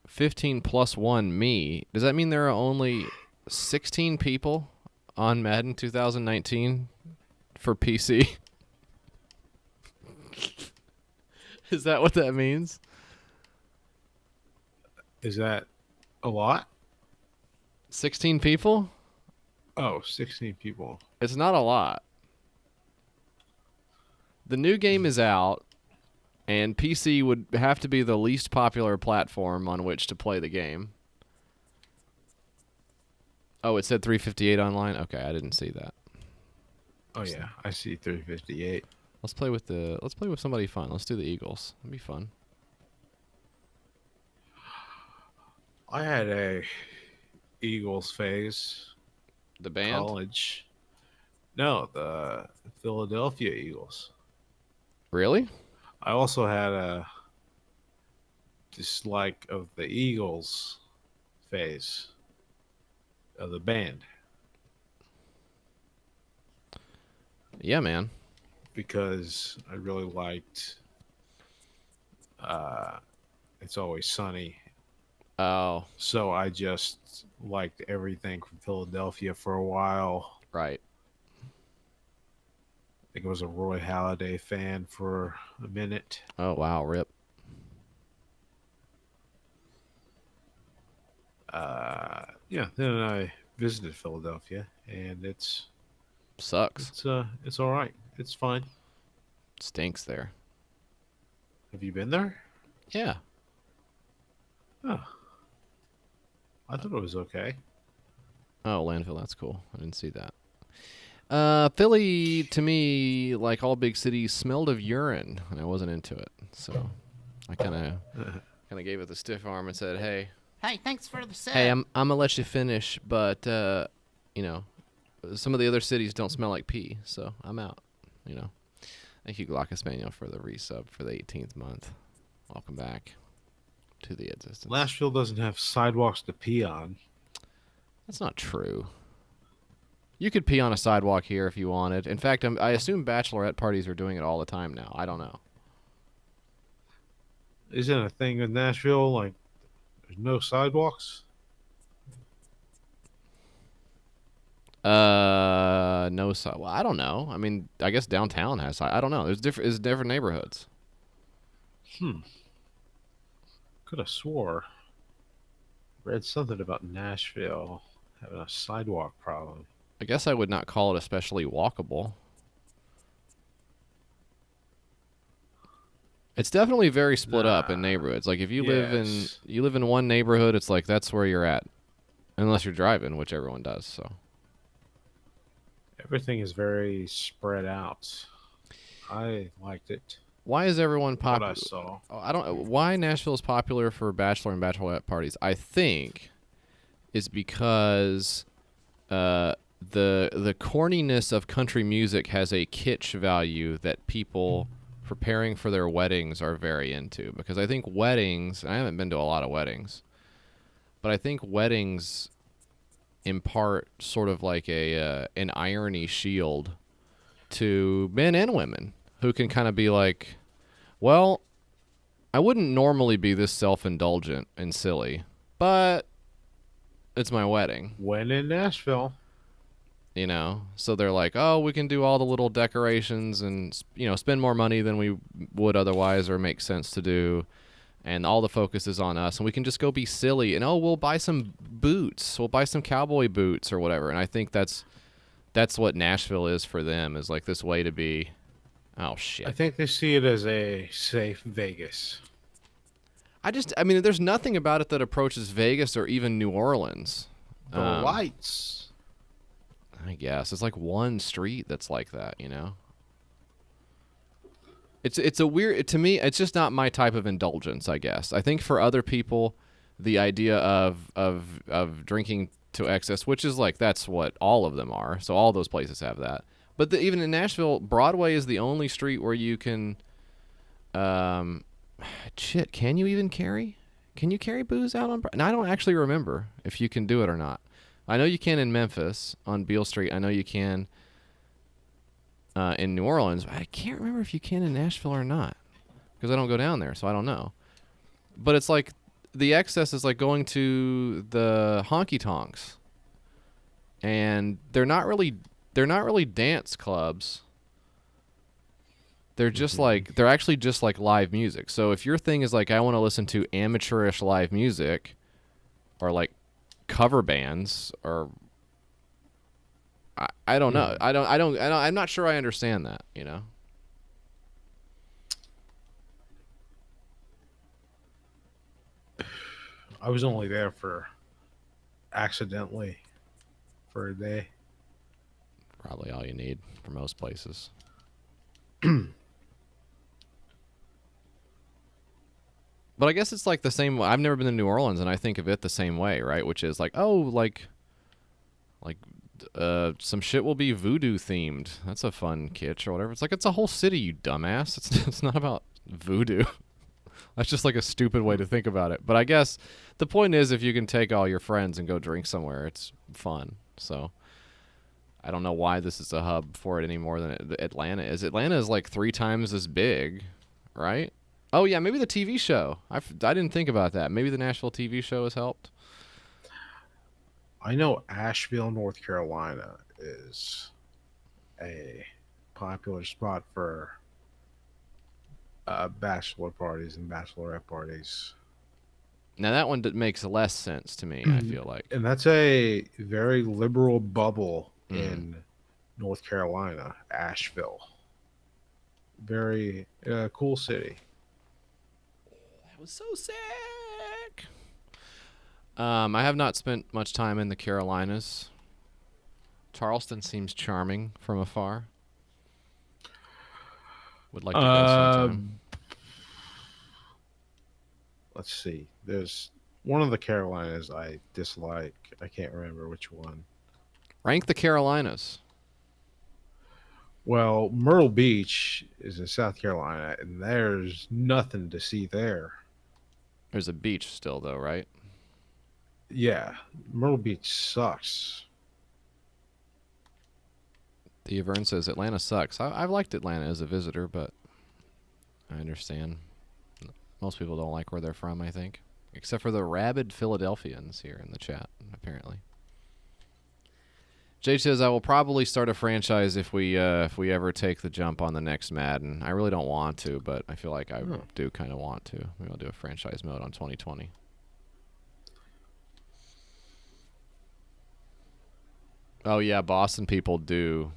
15 plus 1 me? Does that mean there are only 16 people on Madden 2019 for PC? Is that what that means? Is that a lot? 16 people? Oh, 16 people. It's not a lot. The new game is out, and PC would have to be the least popular platform on which to play the game. Oh, it said 358 online? Okay, I didn't see that. Oh yeah, I see 358. Let's play with somebody fun. Let's do the Eagles. It'd be fun. I had a Eagles phase. The band? College. No, the Philadelphia Eagles. Really? I also had a dislike of the Eagles phase of the band Yeah, man. because I really liked It's Always Sunny. Oh, So I just liked everything from Philadelphia for a while. right. I think I was a Roy Halladay fan for a minute. Oh, wow, rip. Yeah, then I visited Philadelphia, and it's Sucks. it's all right. It's fine. Stinks there. Have you been there? Yeah. Oh, I thought it was okay. Oh, landfill. That's cool. I didn't see that. Philly, to me, like all big cities, smelled of urine, and I wasn't into it. So I kind of gave it the stiff arm and said, "Hey, Hey, thanks for the sub. I'm gonna let you finish, but you know, some of the other cities don't smell like pee, so I'm out." You know. Thank you, Glock Espanol, for the resub for the 18th month. Welcome back to the existence. Nashville doesn't have sidewalks to pee on. That's not true. You could pee on a sidewalk here if you wanted. In fact, I assume bachelorette parties are doing it all the time now. I don't know. Isn't a thing in Nashville like there's no sidewalks? No side. Well, I don't know. I mean, I guess downtown has. I don't know. There's different neighborhoods. Could have swore read something about Nashville having a sidewalk problem. I guess I would not call it especially walkable. It's definitely very split up in neighborhoods. Like if you Yes. live in one neighborhood, it's like that's where you're at, unless you're driving, which everyone does. So Everything is very spread out. I liked it. why is everyone What I popular? saw. I don't. Why Nashville is popular for bachelor and bachelorette parties? I think is because the corniness of country music has a kitsch value that people preparing for their weddings are very into. Because I think weddings, and I haven't been to a lot of weddings, but I think weddings impart sort of like an irony shield to men and women who can kind of be like, well, I wouldn't normally be this self-indulgent and silly, but It's my wedding. When in Nashville. You know, so they're like, oh, we can do all the little decorations and spend more money than we would otherwise or make sense to do, and all the focus is on us, and we can just go be silly, and we'll buy some boots, we'll buy some cowboy boots or whatever. And I think that's what Nashville is for them, is like this way to be. Oh shit. I think they see it as a safe Vegas. I mean, there's nothing about it that approaches Vegas or even New Orleans. The lights. I guess it's like one street that's like that, you know. It's a weird, to me. It's just not my type of indulgence, I guess. I think for other people, the idea of drinking to excess, which is like that's what all of them are. So all those places have that. But even in Nashville, Broadway is the only street where you can, shit. Can you even carry? Can you carry booze out on? And I don't actually remember if you can do it or not. I know you can in Memphis on Beale Street. I know you can in New Orleans. But I can't remember if you can in Nashville or not, because I don't go down there, so I don't know. But it's like the excess is like going to the honky tonks, and they're not really dance clubs. They're just they're actually just like live music. So if your thing is like, I want to listen to amateurish live music, or like cover bands, or I don't know. I'm not sure I understand that, you know. I was only there accidentally for a day. Probably all you need for most places. But I guess it's like the same. I've never been to New Orleans, and I think of it the same way, right? Which is like, some shit will be voodoo themed. That's a fun kitsch or whatever. It's like, it's a whole city, you dumbass. It's not about voodoo. That's just like a stupid way to think about it. But I guess the point is, if you can take all your friends and go drink somewhere, it's fun. So I don't know why this is a hub for it any more than Atlanta is. Atlanta is like 3 times as big, right? Oh, yeah, maybe the TV show. I didn't think about that. Maybe the Nashville TV show has helped. I know Asheville, North Carolina is a popular spot for bachelor parties and bachelorette parties. Now, that one makes less sense to me, I feel like. And that's a very liberal bubble in North Carolina, Asheville. Very cool city. That was so sick. I have not spent much time in the Carolinas. Charleston seems charming from afar. Would like to go sometime. Let's see. There's one of the Carolinas I dislike. I can't remember which one. Rank the Carolinas. Well, Myrtle Beach is in South Carolina, and there's nothing to see there. There's a beach still, though, right? Yeah, Myrtle Beach sucks. The Avern says Atlanta sucks. I've liked Atlanta as a visitor, but I understand. Most people don't like where they're from, I think. Except for the rabid Philadelphians here in the chat, apparently. Jade says, I will probably start a franchise if we ever take the jump on the next Madden. I really don't want to, but I feel like I do kind of want to. Maybe I'll do a franchise mode on 2020. Oh, yeah, Boston people do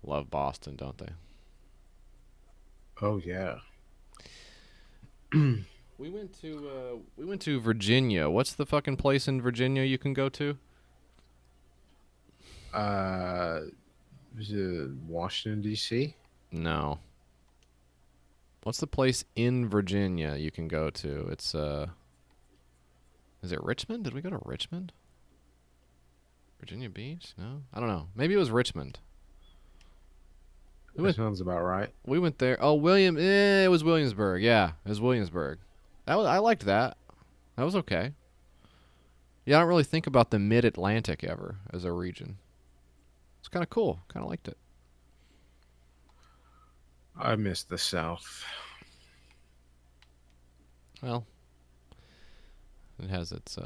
love Boston, don't they? Oh, yeah. We went to Virginia. What's the fucking place in Virginia you can go to? Is it Washington, D.C.? No. What's the place in Virginia you can go to? It's is it Richmond? Did we go to Richmond? Virginia Beach? No, I don't know. Maybe it was Richmond. That sounds about right. We went there. Oh, it was Williamsburg. Yeah, it was Williamsburg. I liked that. That was okay. Yeah, I don't really think about the Mid-Atlantic ever as a region. It's kind of cool. Kind of liked it. I miss the South. Well, it has its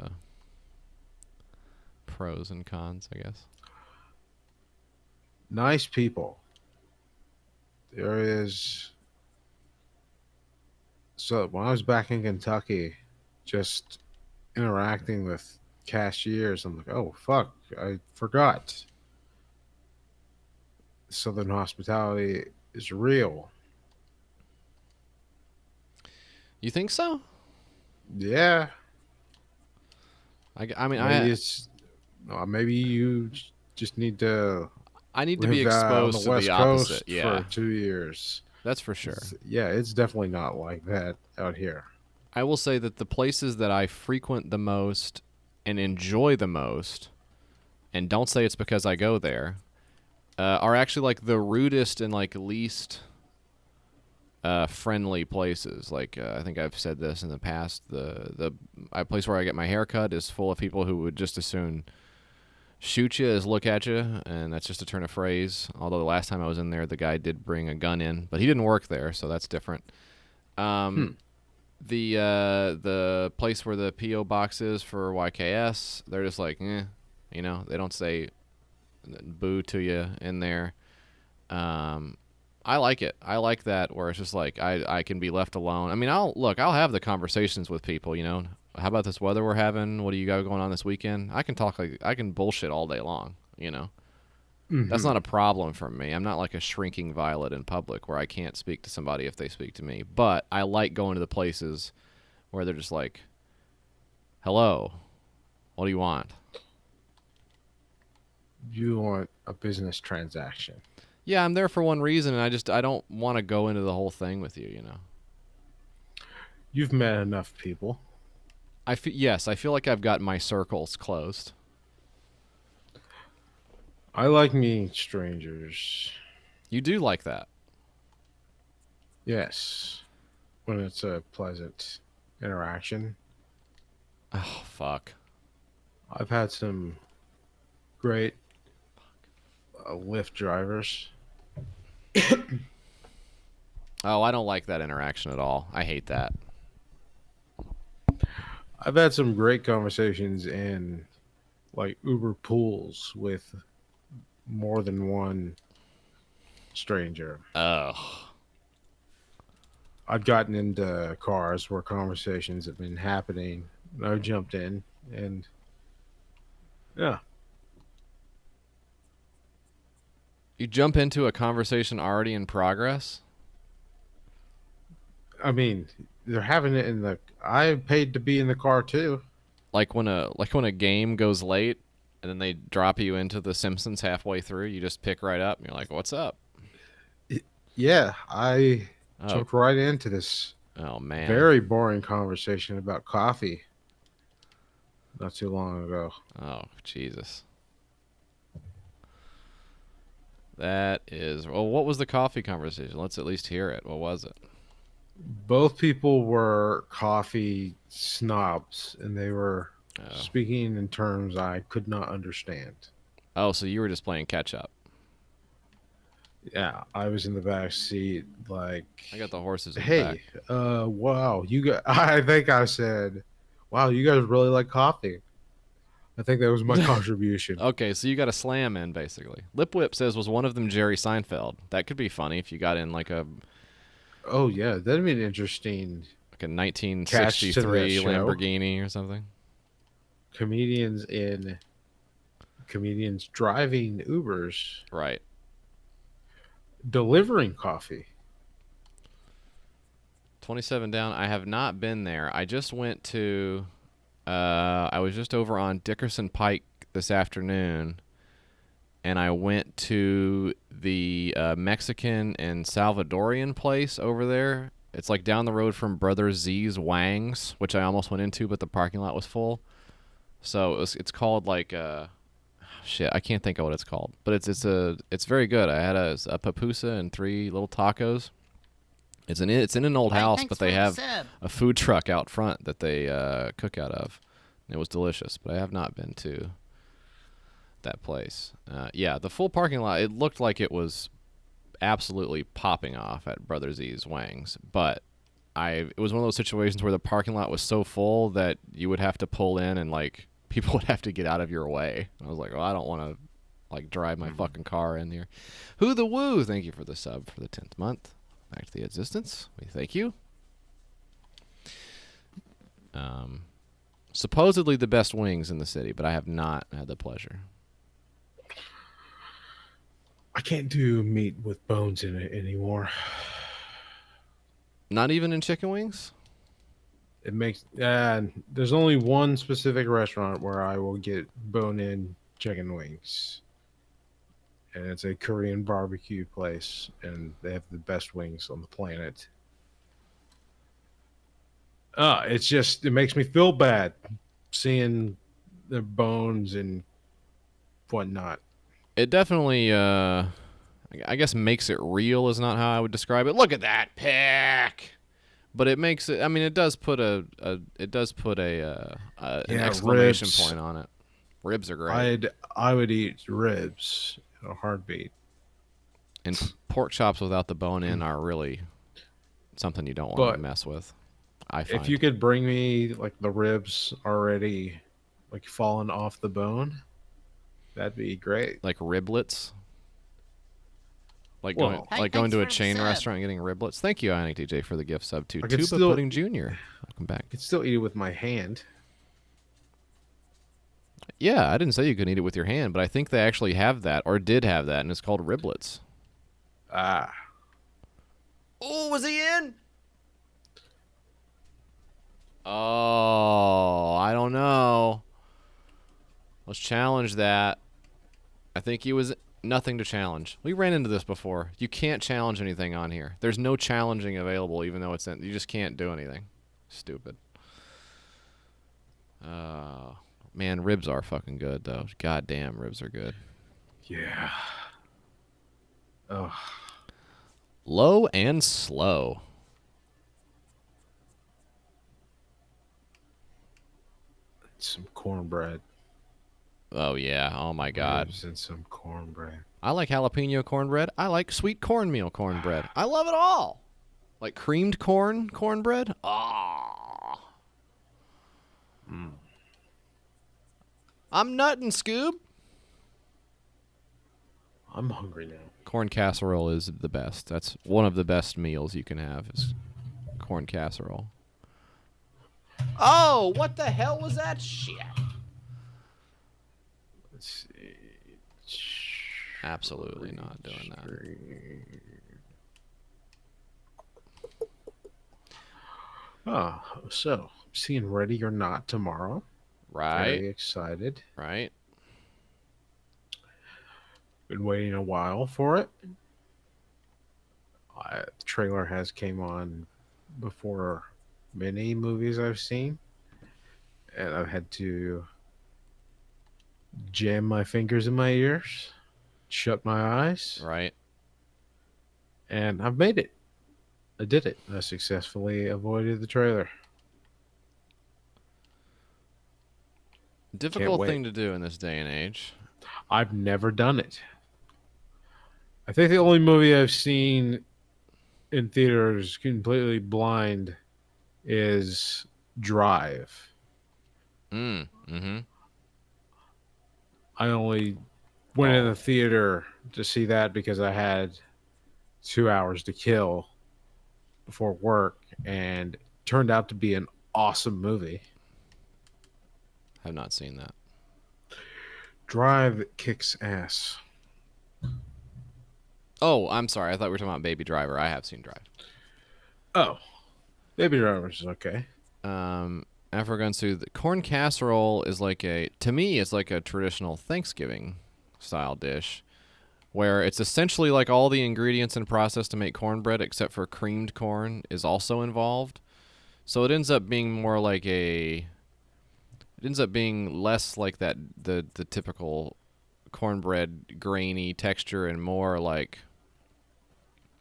pros and cons, I guess. Nice people. There is. So when I was back in Kentucky, just interacting with cashiers, I'm like, oh fuck, I forgot. Southern hospitality is real. You think so? Yeah, I mean, maybe it's maybe you just need to I need to live be on exposed the to West the Coast opposite. Yeah, for 2 years. that's for sure. Yeah, it's definitely not like that out here. I will say that the places that I frequent the most and enjoy the most, and don't say it's because I go there, are actually like the rudest and like least friendly places. Like I think I've said this in the past. The place where I get my hair cut is full of people who would just as soon shoot you as look at you, and that's just a turn of phrase. Although the last time I was in there, the guy did bring a gun in, but he didn't work there, so that's different. The place where the PO box is for YKS, they're just like, they don't say boo to you in there. I like it. I like that where it's just like I can be left alone. I mean, I'll have the conversations with people, How about this weather we're having? What do you got going on this weekend? I can bullshit all day long, That's not a problem for me. I'm not like a shrinking violet in public where I can't speak to somebody if they speak to me. But I like going to the places where they're just like, hello, what do you want? You want a business transaction. Yeah, I'm there for one reason, and I don't want to go into the whole thing with you, You've met enough people. I feel like I've got my circles closed. I like meeting strangers. You do like that. Yes. When it's a pleasant interaction. Oh, fuck. I've had some great Lyft drivers. Oh, I don't like that interaction at all. I hate that. I've had some great conversations in like Uber pools with more than one stranger. Oh. I've gotten into cars where conversations have been happening. And I jumped in and yeah. You jump into a conversation already in progress? I mean, they're having it in the. I paid to be in the car too. Like when a game goes late and then they drop you into The Simpsons halfway through, you just pick right up and you're like, "What's up?" Yeah, I jumped right into this Oh man. very boring conversation about coffee not too long ago. Oh, Jesus. That is. Well, what was the coffee conversation? Let's at least hear it. What was it? Both people were coffee snobs, and they were speaking in terms I could not understand. Oh, so you were just playing catch up. Yeah, I was in the back seat, like, I got the horses in the hey, back. wow, you got. I think I said, wow, you guys really like coffee. I think that was my contribution. Okay, so you got a slam in, basically. Lip Whip says, was one of them Jerry Seinfeld? That could be funny if you got in like a Oh yeah, that'd be an interesting 1963 show. Lamborghini or something. Comedians driving Ubers, Right. delivering coffee. 27 down. I have not been there. I just went to I was just over on Dickerson Pike this afternoon, and I went to the Mexican and Salvadorian place over there. It's like down the road from Brother Z's Wangs, which I almost went into, but the parking lot was full. So it's called like shit, I can't think of what it's called, but it's very good. I had a pupusa and 3 little tacos. It's in an old house, but they have a food truck out front that they cook out of. It was delicious, but I have not been to that place. Yeah, the full parking lot, it looked like it was absolutely popping off at Brother Z's Wangs, but it was one of those situations where the parking lot was so full that you would have to pull in and like people would have to get out of your way. I was like, well, I don't want to like drive my fucking car in here. Who the woo? Thank you for the sub for the 10th month. Back to the existence. We thank you. Supposedly the best wings in the city, but I have not had the pleasure. I can't do meat with bones in it anymore. Not even in chicken wings? It makes there's only one specific restaurant where I will get bone-in chicken wings, and it's a Korean barbecue place, and they have the best wings on the planet. It's just, it makes me feel bad seeing the bones and whatnot. It definitely, I guess, makes it real is not how I would describe it. Look at that pick. But it makes it. I mean, it does put an exclamation ribs. point on it. Ribs are great, I would eat ribs in a heartbeat. and pork chops without the bone in are really something you don't want to But mess with. I find. If you could bring me like the ribs already like fallen off the bone, that'd be great. like riblets, like Well- going Hey, like going thanks to a for the chain sub. restaurant and getting riblets. Thank you, Ionic DJ, for the gift sub to I could Tuba still- Pudding Jr. Welcome back. I could still eat it with my hand. Yeah, I didn't say you could eat it with your hand, but I think they actually have that, or did have that, and it's called riblets. Ah, Oh, was he in? Oh, I don't know. Let's challenge that. I think he was nothing to challenge. We ran into this before. You can't challenge anything on here. There's no challenging available, even though it's in. You just can't do anything. Stupid. Man, ribs are fucking good, though. God damn, ribs are good. yeah. Oh, Low and slow. some cornbread. Oh, yeah. Oh, my God. Ribs and some cornbread. I like jalapeno cornbread. I like sweet cornmeal cornbread. I love it all. Like creamed cornbread. Ah. I'm nutting, Scoob. I'm hungry now. Corn casserole is the best. That's one of the best meals you can have is corn casserole. Oh, what the hell was that shit? Let's see. Absolutely not doing that. Oh, so seeing Ready or Not tomorrow. Very Right, excited. right. Been waiting a while for it. The trailer has came on before many movies I've seen, and I've had to jam my fingers in my ears, shut my eyes, Right. and I've made it. I did it. I successfully avoided the trailer. Difficult wait. thing to do in this day and age. I've never done it. I think the only movie I've seen in theaters completely blind is Drive. Mm-hmm. I only went in the theater to see that because I had 2 hours to kill before work, and it turned out to be an awesome movie. Have not seen that. Drive kicks ass. Oh, I'm sorry. I thought we were talking about Baby Driver. I have seen Drive. Oh, Baby Driver's is okay. Afro Gunsu, the corn casserole is like to me, it's like a traditional Thanksgiving style dish where it's essentially like all the ingredients and process to make cornbread except for creamed corn is also involved. So it ends up being more like it ends up being less like that, the typical cornbread grainy texture and more like,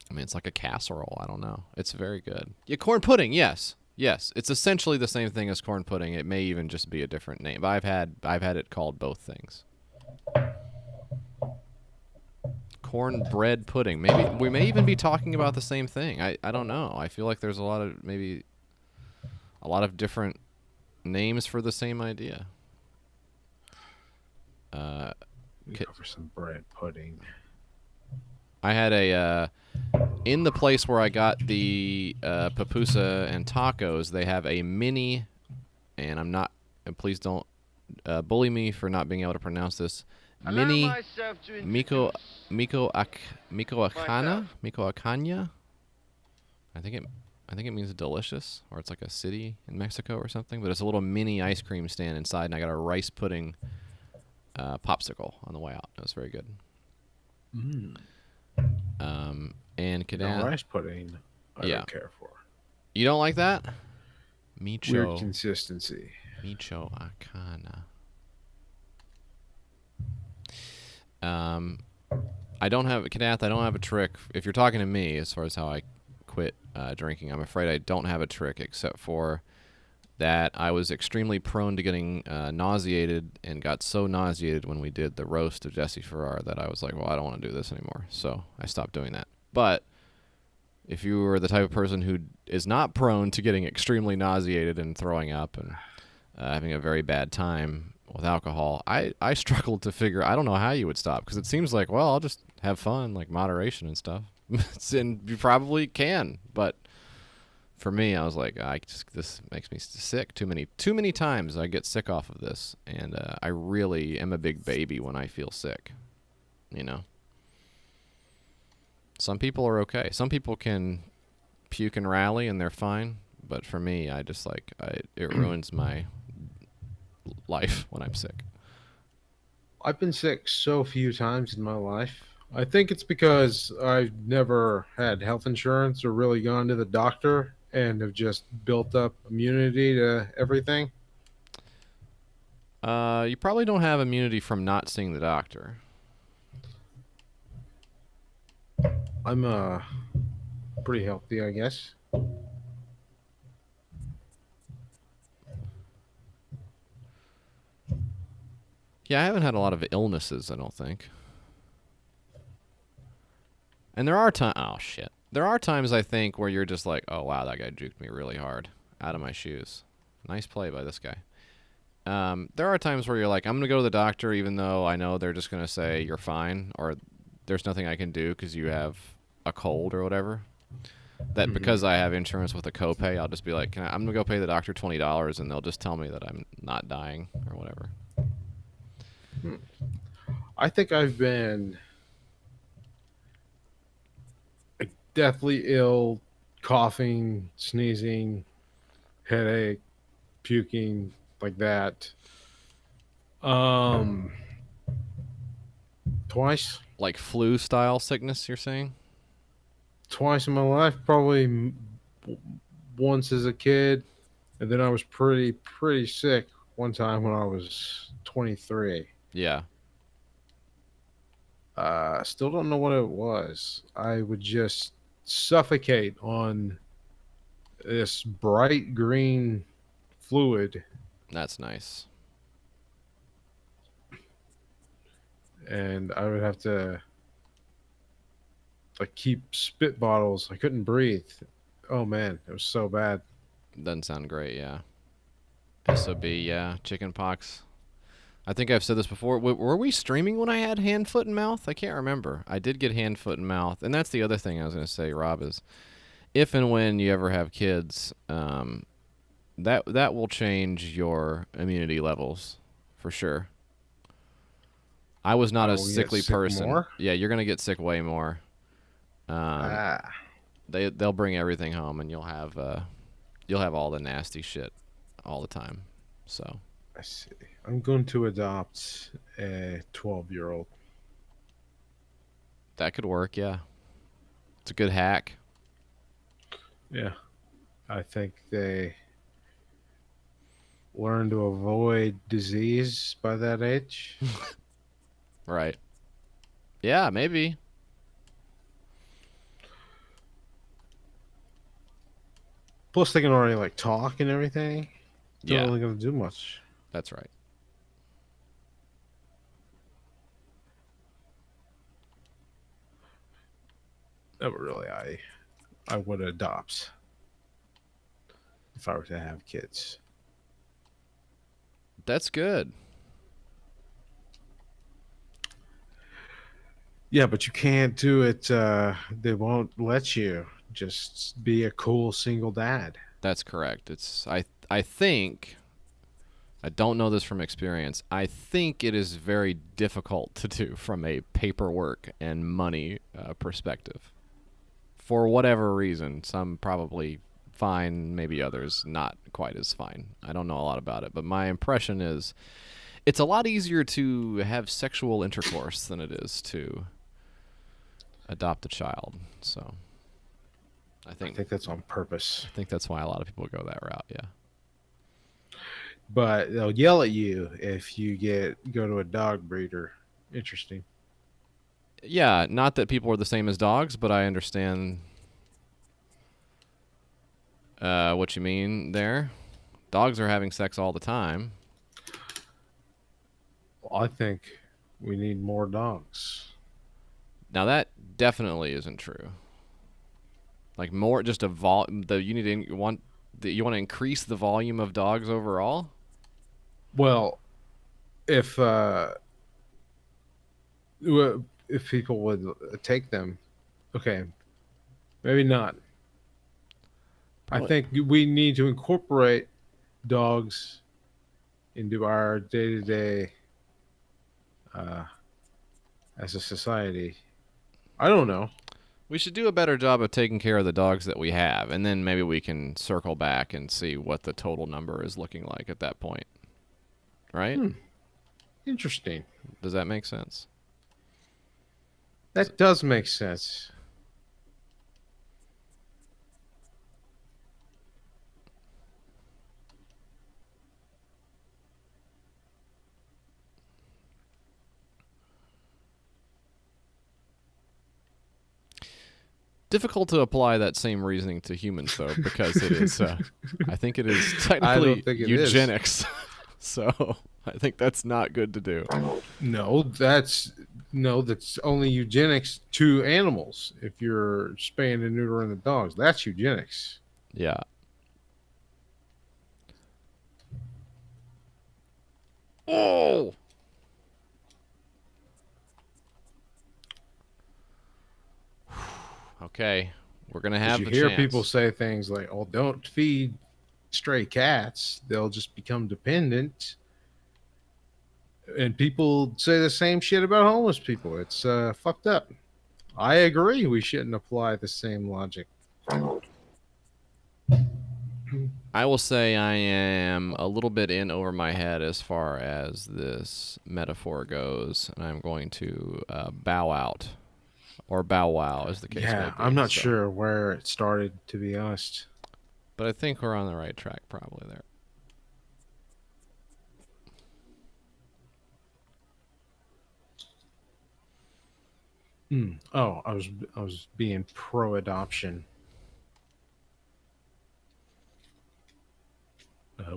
I mean, it's like a casserole. I don't know. It's very good. Yeah, corn pudding. Yes, yes. It's essentially the same thing as corn pudding. It may even just be a different name. But I've had it called both things. Cornbread pudding. Maybe we may even be talking about the same thing. I don't know. I feel like there's a lot of different names for the same idea. We go for some bread pudding. I had a in the place where I got the pupusa and tacos. They have a mini, and I'm not. And please don't bully me for not being able to pronounce this. Mini Miko Akanya. I think it means delicious, or it's like a city in Mexico or something. But it's a little mini ice cream stand inside, and I got a rice pudding popsicle on the way out. It was very good. And No, Kadan, rice pudding, I Yeah. don't care for. you don't like that? Weird Micho consistency. Akana. I don't have Kadath. I don't have a trick. If you're talking to me, as far as how I quit drinking, I'm afraid I don't have a trick except for that I was extremely prone to getting nauseated and got so nauseated when we did the roast of Jesse Farrar that I was like, well, I don't want to do this anymore. So I stopped doing that. But if you were the type of person who is not prone to getting extremely nauseated and throwing up and having a very bad time with alcohol, I struggled to figure. I don't know how you would stop, because it seems like, well, I'll just have fun, like moderation and stuff. And you probably can, but for me, I was like, this makes me sick. Too many times I get sick off of this, and I really am a big baby when I feel sick. You know. Some people are okay. Some people can puke and rally and they're fine, but for me, I just like it ruins my life when I'm sick. I've been sick so few times in my life. I think it's because I've never had health insurance or really gone to the doctor and have just built up immunity to everything. You probably don't have immunity from not seeing the doctor. I'm pretty healthy, I guess. Yeah, I haven't had a lot of illnesses, I don't think. And there are times, oh shit. There are times I think where you're just like, oh wow, that guy juked me really hard out of my shoes. Nice play by this guy. There are times where you're like, I'm going to go to the doctor even though I know they're just going to say you're fine or there's nothing I can do because you have a cold or whatever. That because I have insurance with a copay, I'll just be like, I'm going to go pay the doctor $20 and they'll just tell me that I'm not dying or whatever. I think I've been like deathly ill, coughing, sneezing, headache, puking, like that. Twice. Like flu style sickness, you're saying? Twice in my life, probably once as a kid, and then I was pretty sick one time when I was 23. Yeah. Still don't know what it was. I would just suffocate on this bright green fluid, That's nice. and I would have to like keep spit bottles. I couldn't breathe. Oh man, it was so bad. Doesn't sound great, yeah. SOB, yeah. Chicken pox. I think I've said this before. Were we streaming when I had hand, foot, and mouth? I can't remember. I did get hand, foot, and mouth. And that's the other thing I was going to say, Rob, is if and when you ever have kids, that will change your immunity levels for sure. I was not I a will get sickly sick person. more? Yeah, you're going to get sick way more. Ah, They'll bring everything home, and you'll have all the nasty shit all the time. So I see. I'm going to adopt a 12-year-old. that could work. Yeah, it's a good hack. Yeah. I think they learn to avoid disease by that age. Right. Yeah, maybe. Plus, they can already like talk and everything. Don't Yeah, really gonna do much. that's right. No, but really, I would adopt if I were to have kids. That's good. Yeah, but you can't do it. They won't let you just be a cool single dad. That's correct. I think I don't know this from experience. I think it is very difficult to do from a paperwork and money perspective. For whatever reason, some probably fine, maybe others not quite as fine. I don't know a lot about it, but my impression is it's a lot easier to have sexual intercourse than it is to adopt a child. So I I think think that's on purpose. I think that's why a lot of people go that route. Yeah. But they'll yell at you if you go to a dog breeder. Interesting. Yeah, not that people are the same as dogs, but I understand what you mean there. Dogs are having sex all the time. Well, I think we need more dogs. Now that definitely isn't true. Like more, just a you need to you want to increase the volume of dogs overall. Well, if if people would take them, okay, maybe not. I Probably- think we need to incorporate dogs into our day to day as a society. I don't know. We should do a better job of taking care of the dogs that we have, and then maybe we can circle back and see what the total number is looking like at that point. Right? Interesting. Does that make sense? That does make sense. Difficult to apply that same reasoning to humans, though, because it is. I think it is I technically don't think it is. eugenics. So I think that's not good to do. That's only eugenics to animals. If you're spaying and neutering the dogs, that's eugenics. Yeah. Oh. Okay, we're gonna 'Cause have you the hear chance. people say things like, "Oh, don't feed stray cats; they'll just become dependent." And people say the same shit about homeless people. It's fucked up. I agree. We shouldn't apply the same logic. I will say I am a little bit in over my head as far as this metaphor goes, and I'm going to bow out, or bow wow, as the case may Yeah, be. I'm not So- sure where it started, to be honest. but I think we're on the right track, probably there. Oh, I was being pro adoption,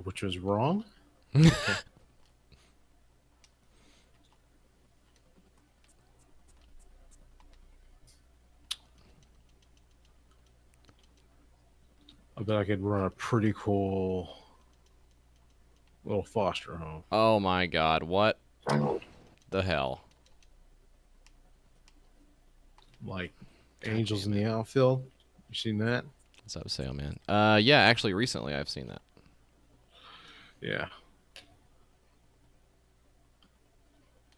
which was wrong. I bet I could run a pretty cool little foster home. Oh my God! What the hell? Like Angels in the Outfield. You seen that? What's up, Sale Man? Yeah, actually, recently I've seen that. Yeah.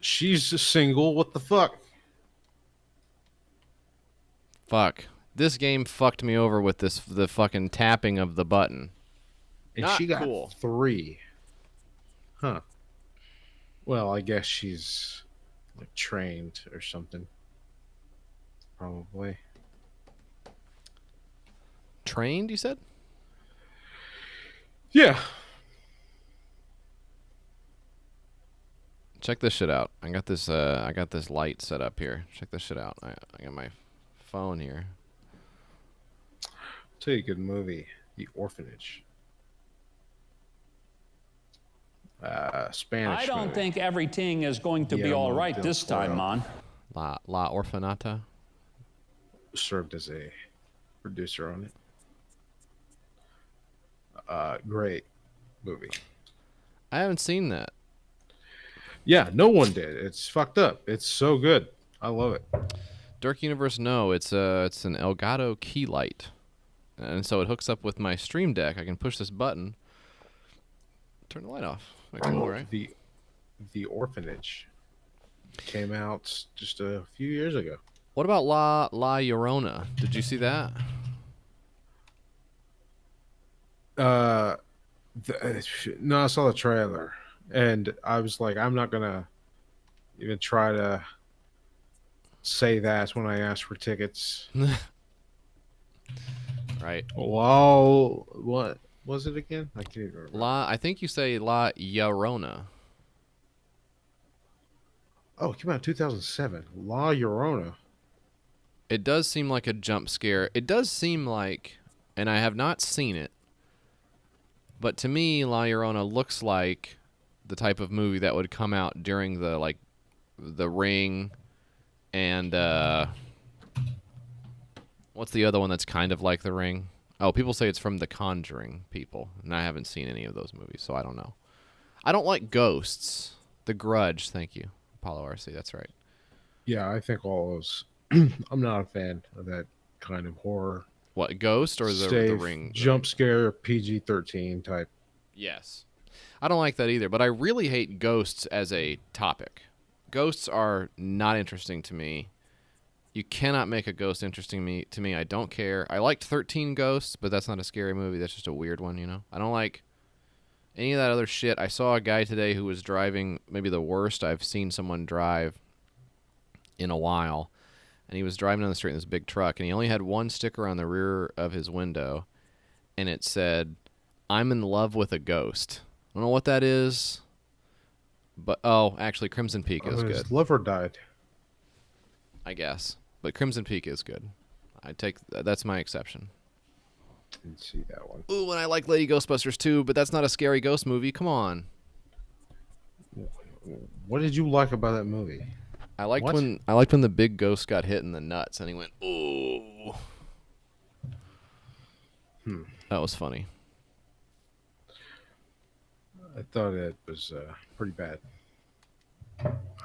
She's single. What the fuck? Fuck. This game fucked me over with the fucking tapping of the button. And Not she got cool. 3. Huh. Well, I guess she's like trained or something. Probably. Trained, you said? Yeah. Check this shit out. I got this light set up here. Check this shit out. I got my phone here. Tell you a good movie, The Orphanage. Spanish. I don't movie. think everything is going to be Guillermo all right del this time, Toro. man. La Orfanata. Served as a producer on it. Great movie. I haven't seen that. Yeah, no one did. It's fucked up. It's so good. I love it. Dark Universe, no, it's an Elgato key light, and so it hooks up with my Stream Deck. I can push this button, turn the light off. Cool, right? The Orphanage came out just a few years ago. What about La Llorona? Did you see that? No, I saw the trailer, and I was like, I'm not gonna even try to say that when I ask for tickets. Right. Wow, what was it again? I can't even remember. I think you say La Llorona. Oh, it came out in 2007. La Llorona. It does seem like a jump scare. It does seem like, and I have not seen it, but to me, La Llorona looks like the type of movie that would come out during the Ring, and what's the other one that's kind of like The Ring? Oh, people say it's from The Conjuring people, and I haven't seen any of those movies, so I don't know. I don't like ghosts. The Grudge, thank you, Apollo RC. That's right. Yeah, I think all those. I'm not a fan of that kind of horror. What, Ghost or the Safe, Ring? jump scare, PG-13 type. Yes. I don't like that either, but I really hate ghosts as a topic. Ghosts are not interesting to me. You cannot make a ghost interesting to me. I don't care. I liked 13 Ghosts, but that's not a scary movie. That's just a weird one, you know? I don't like any of that other shit. I saw a guy today who was driving maybe the worst I've seen someone drive in a while. And he was driving down the street in this big truck, and he only had one sticker on the rear of his window, and it said, "I'm in love with a ghost." I don't know what that is, but actually, Crimson Peak is good, His liver died. I guess. But Crimson Peak is good. That's my exception. Didn't see that one. Ooh, and I like Lady Ghostbusters too, but that's not a scary ghost movie. Come on. What did you like about that movie? I liked What? when the big ghost got hit in the nuts, and he went, "Ooh." That was funny. I thought it was pretty bad.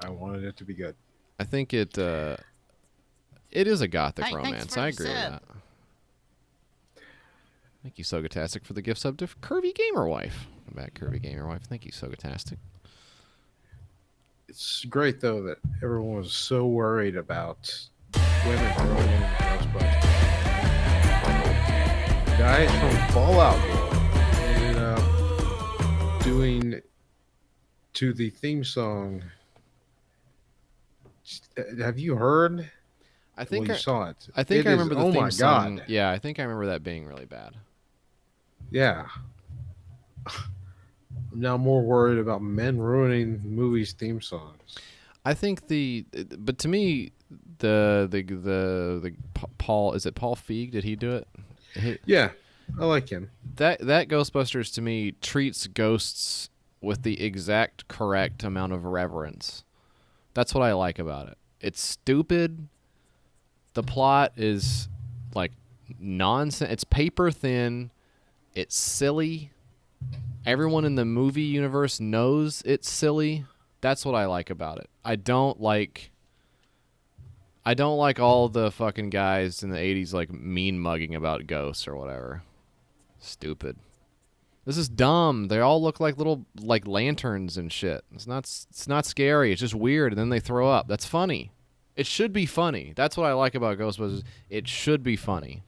I wanted it to be good. I think it is a gothic Hey, thanks romance. for I the agree with sub. that. Thank you, Sogatastic, for the gift sub to Curvy Gamer Wife. Come back, Curvy Gamer Wife. Thank you, Sogatastic. It's great though that everyone was so worried about women ruining Ghostbusters. Guys from Fallout ended up doing to the theme song. Have you heard? I think Well, you saw it. I think It I is- remember the oh theme my song. God. Yeah, I think I remember that being really bad. Yeah. I'm now more worried about men ruining movies' theme songs. I think but to me, the Paul, is it Paul Feig? Did he do it? Yeah, I like him. That Ghostbusters to me treats ghosts with the exact correct amount of reverence. That's what I like about it. It's stupid. The plot is like nonsense. It's paper thin. It's silly. Everyone in the movie universe knows it's silly. That's what I like about it. I don't like all the fucking guys in the 80s like mean mugging about ghosts or whatever. Stupid. This is dumb. They all look like little like lanterns and shit. It's not scary. It's just weird, and then they throw up. That's funny. It should be funny. That's what I like about Ghostbusters. It should be funny.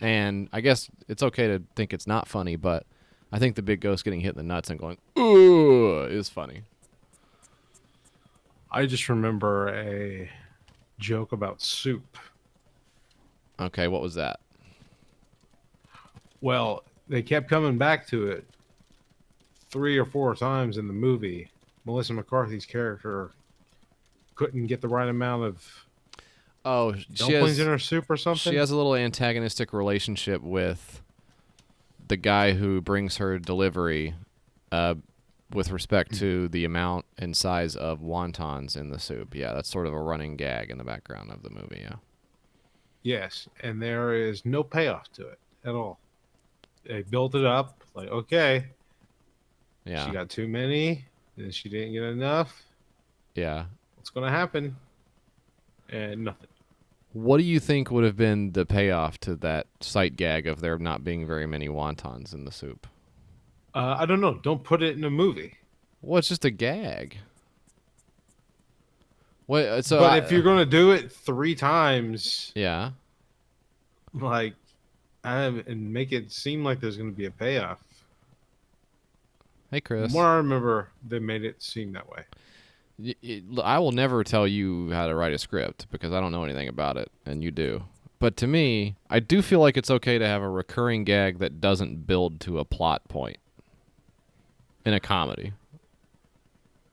And I guess it's okay to think it's not funny, but I think the big ghost getting hit in the nuts and going, "Ooh," is funny. I just remember a joke about soup. Okay, what was that? Well, they kept coming back to it 3 or 4 times in the movie. Melissa McCarthy's character couldn't get the right amount of Oh, dumplings in her soup or something. she has a little antagonistic relationship with the guy who brings her delivery with respect to the amount and size of wontons in the soup. Yeah, that's sort of a running gag in the background of the movie, yeah. Yes, and there is no payoff to it at all. They built it up like, okay, Yeah. she got too many, and she didn't get enough. Yeah. What's going to happen? and nothing. What do you think would have been the payoff to that sight gag of there not being very many wontons in the soup? I don't know. Don't put it in a movie. Well, it's just a gag. What? So, But if you're going to do it 3 times, yeah. like, and make it seem like there's going to be a payoff. Hey, Chris. From what I remember, they made it seem that way. I will never tell you how to write a script because I don't know anything about it, and you do. But to me, I do feel like it's okay to have a recurring gag that doesn't build to a plot point in a comedy.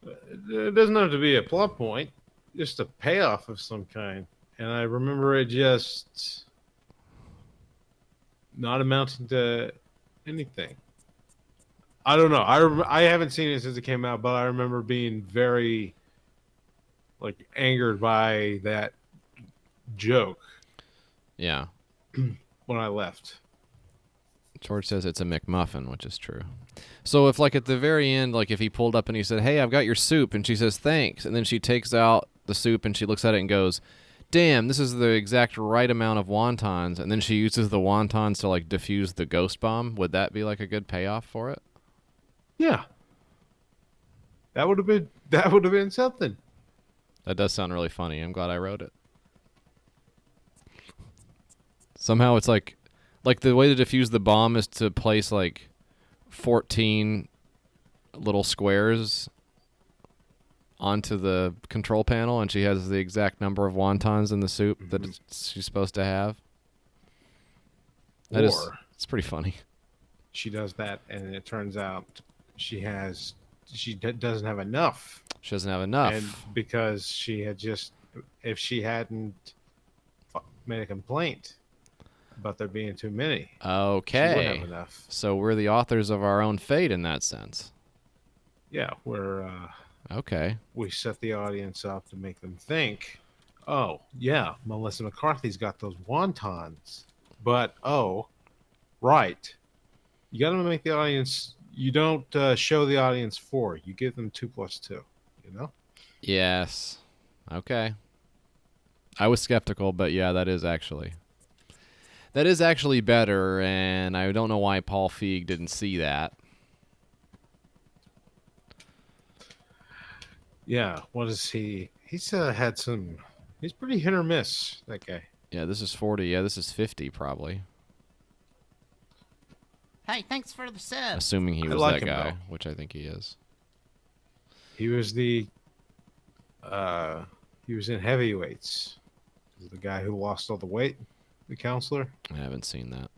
It doesn't have to be a plot point, just a payoff of some kind. And I remember it just not amounting to anything. I don't know. I haven't seen it since it came out, but I remember being very like angered by that joke Yeah. when I left. George says it's a McMuffin, which is true. So if, like, at the very end, like, if he pulled up and he said, "Hey, I've got your soup," and she says, "Thanks," and then she takes out the soup and she looks at it and goes, "Damn, this is the exact right amount of wontons," and then she uses the wontons to, like, defuse the ghost bomb, would that be, like, a good payoff for it? Yeah. That would have been something. That does sound really funny. I'm glad I wrote it. Somehow it's like the way to defuse the bomb is to place like 14 little squares onto the control panel, and she has the exact number of wontons in the soup that she's supposed to have. That is, Or it's pretty funny. she does that, and it turns out she doesn't have enough. She doesn't have enough. And because she had if she hadn't made a complaint about there being too many, she wouldn't Okay. have enough. So we're the authors of our own fate in that sense. Yeah, Okay. we set the audience up to make them think, oh, yeah, Melissa McCarthy's got those wontons. But, oh, right. You got to make the audience, you don't show the audience 4. You give them 2 plus 2, you know? Yes. Okay. I was skeptical, but yeah, that is actually better, and I don't know why Paul Feig didn't see that. Yeah, what is he? He's had some, he's pretty hit or miss, that guy. Yeah, this is 40. Yeah, this is 50 probably. Hey, thanks for the sub. Assuming he I was like that him, guy, though. which I think he is. He was he was in Heavyweights. He's the guy who lost all the weight, the counselor. I haven't seen that.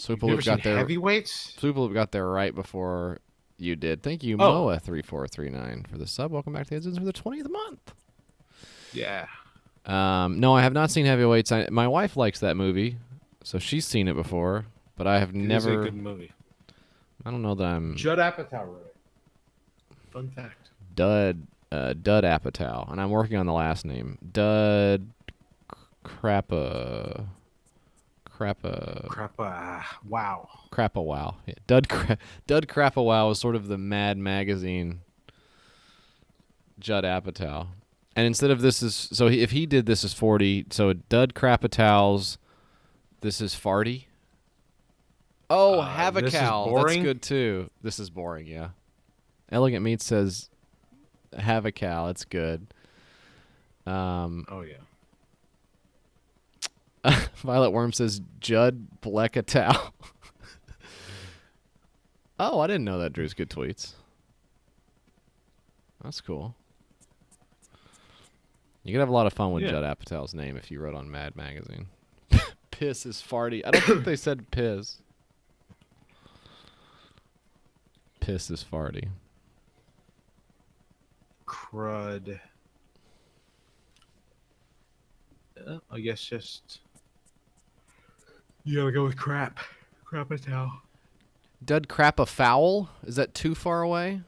You've never Swoopaloop seen got there. Heavyweights? Swoopaloop got there right before you did. Thank you, Oh. Moa3439 for the sub. Welcome back to the Heads for the 20th month. Yeah. No, I have not seen Heavyweights. My wife likes that movie, so she's seen it before, but I have It is a never. good movie. I don't know that I'm Judd Apatow wrote it. Fun fact. Dud Apatow, and I'm working on the last name. Dud Crappa. Wow. Crappawow. Yeah, Dud Crappawow is sort of the Mad Magazine Judd Apatow. And instead of this is so if he did this is 40, so Dud Crapatow's this is farty. Oh, have a this is cow. That's boring? good too. This is boring, yeah. Elegant Meat says have a cow. It's good. Oh yeah. Violet Worm says Judd Blekatow. Oh, I didn't know that Drew's good tweets. That's cool. You could have a lot of fun with Yeah. Judd Apatow's name if you wrote on Mad Magazine. Piss is farty. I don't think they said piss. Piss is farty. Crud. I guess just you gotta go with crap. Crapatow. Dud crap a foul? Is that too far away?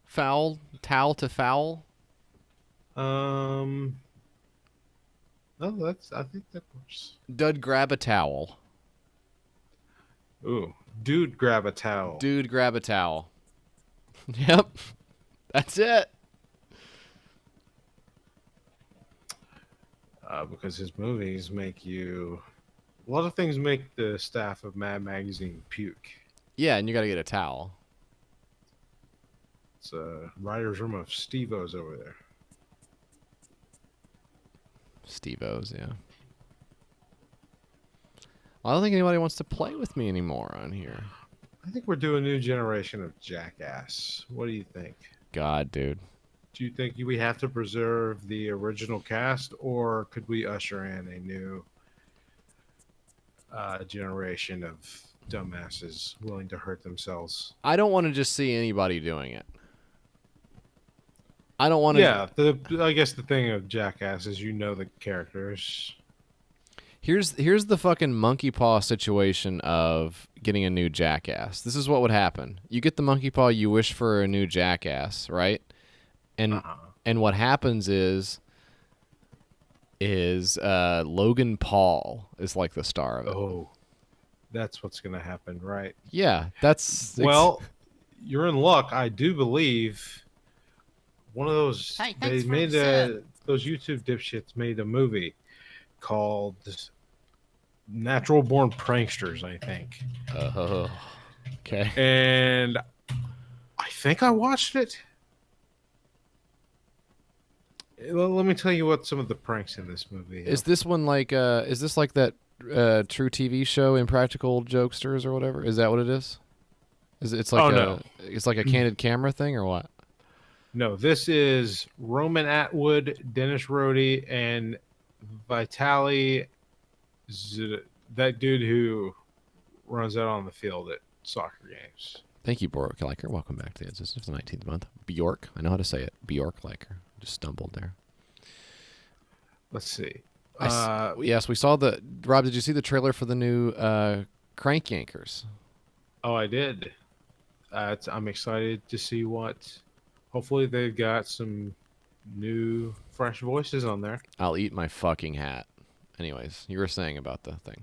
Foul? Towel to foul? No, I think that works. Dud grab a towel. Ooh, dude, grab a towel. Dude grab a towel. Yep. That's it. because his movies make you. A lot of things make the staff of Mad Magazine puke. Yeah, and you got to get a towel. It's a writer's room of Steve-O's over there. Steve-O's, yeah. I don't think anybody wants to play with me anymore on here. I think we're doing a new generation of Jackass. What do you think? God, dude. Do you think we have to preserve the original cast, or could we usher in a new generation of dumbasses willing to hurt themselves? I don't want to just see anybody doing it. I don't want to. Yeah, I guess the thing of Jackass is the characters. Here's the fucking monkey paw situation of getting a new Jackass. This is what would happen. You get the monkey paw, you wish for a new Jackass, right? And and what happens is Logan Paul is like the star of it. Oh, that's what's going to happen, right? Yeah, that's Well, you're in luck. I do believe one of those Hey, they thanks for made the sub. those YouTube dipshits made a movie called Natural Born Pranksters, I think. okay. And I think I watched it. Let me tell you what some of the pranks in this movie Is this one like is this like that true TV show Impractical Jokesters or whatever? Is that what it is? It's like no. It's like a candid camera thing or what? No, this is Roman Atwood, Dennis Rhodey, and Vitaly, that dude who runs out on the field at soccer games. Thank you, Bjork Liker. Welcome back to the It's the 19th month. Bjork. I know how to say it. Bjork Liker. Just stumbled there. Let's see. Yes, we saw the. Rob, did you see the trailer for the new Crank Yankers? Oh, I did. I'm excited to see what. Hopefully, they've got some new, fresh voices on there. I'll eat my fucking hat. Anyways, you were saying about the thing.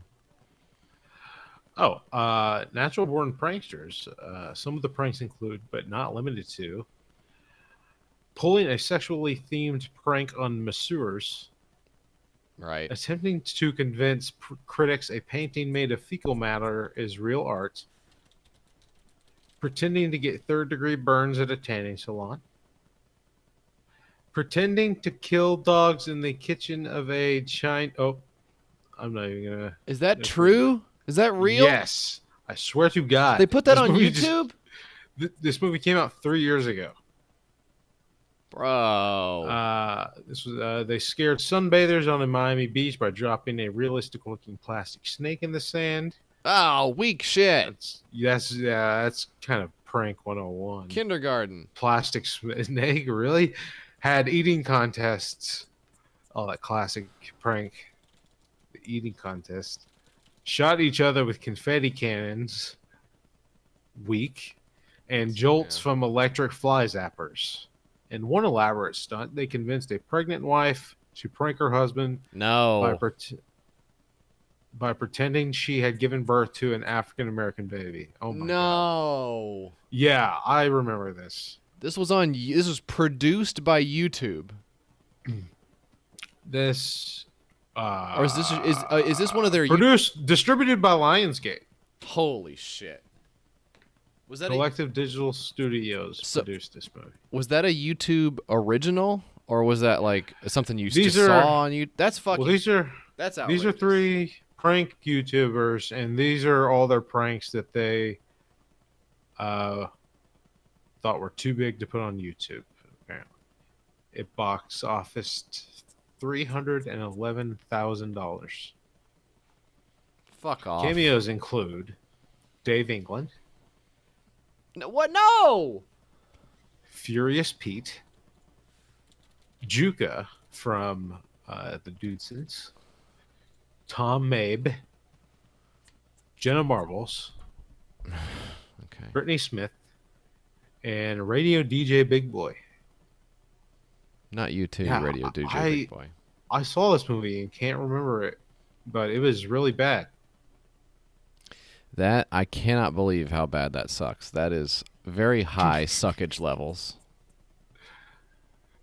Oh, Natural Born Pranksters. Some of the pranks include, but not limited to, pulling a sexually themed prank on masseurs, Right. attempting to convince critics a painting made of fecal matter is real art, pretending to get third-degree burns at a tanning salon, pretending to kill dogs in the kitchen of a China. Oh, I'm not even gonna. Is that true? Is that real? Yes, I swear to God. They put that This on movie YouTube? this movie came out 3 years ago. Bro. This was they scared sunbathers on a Miami beach by dropping a realistic-looking plastic snake in the sand. Oh, weak shit. That's kind of prank 101. Kindergarten. Plastic snake, really? Had eating contests. Oh, that classic prank. The eating contest. Shot each other with confetti cannons. Weak. And jolts from electric fly zappers. In one elaborate stunt, they convinced a pregnant wife to prank her husband No. by pretending she had given birth to an African American baby. Oh my god. No. Yeah, I remember this. This was produced by YouTube. This Or is this one of their distributed by Lionsgate. Holy shit. Was that Collective Digital Studios So- produced this movie. was that a YouTube original or was that like something you These just are- saw on YouTube? That's fucking Well, that's these are outrageous. 3 prank YouTubers, and these are all their pranks that they thought were too big to put on YouTube. Apparently, it box officed $311,000. Fuck off. Cameos include Dave England, No, what? No. Furious Pete, Juka from the Dudesons, Tom Mabe, Jenna Marbles, Okay. Brittany Smith, and radio DJ Big Boy. Not YouTube, Yeah, radio DJ I- Big Boy. I saw this movie and can't remember it, but it was really bad. That I cannot believe how bad that sucks. That is very high suckage levels.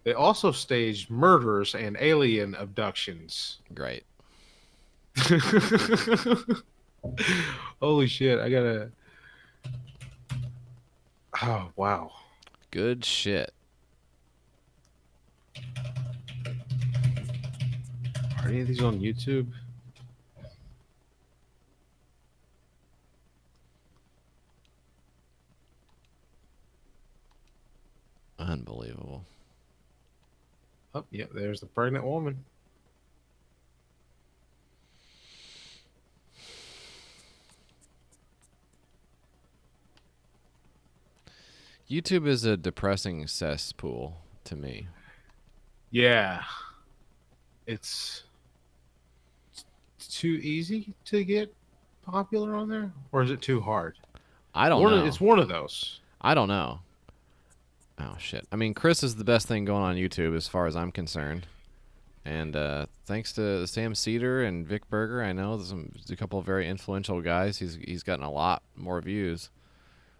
They also staged murders and alien abductions. Great. Holy shit! I gotta. Oh wow! Good shit. Are any of these on YouTube? Unbelievable. Oh, yeah. There's the pregnant woman. YouTube is a depressing cesspool to me. Yeah. It's too easy to get popular on there, or is it too hard? I don't know. It's one of those. I don't know. Oh shit. I mean, Chris is the best thing going on YouTube as far as I'm concerned. And thanks to Sam Cedar and Vic Berger, I know there's a couple of very influential guys. He's gotten a lot more views.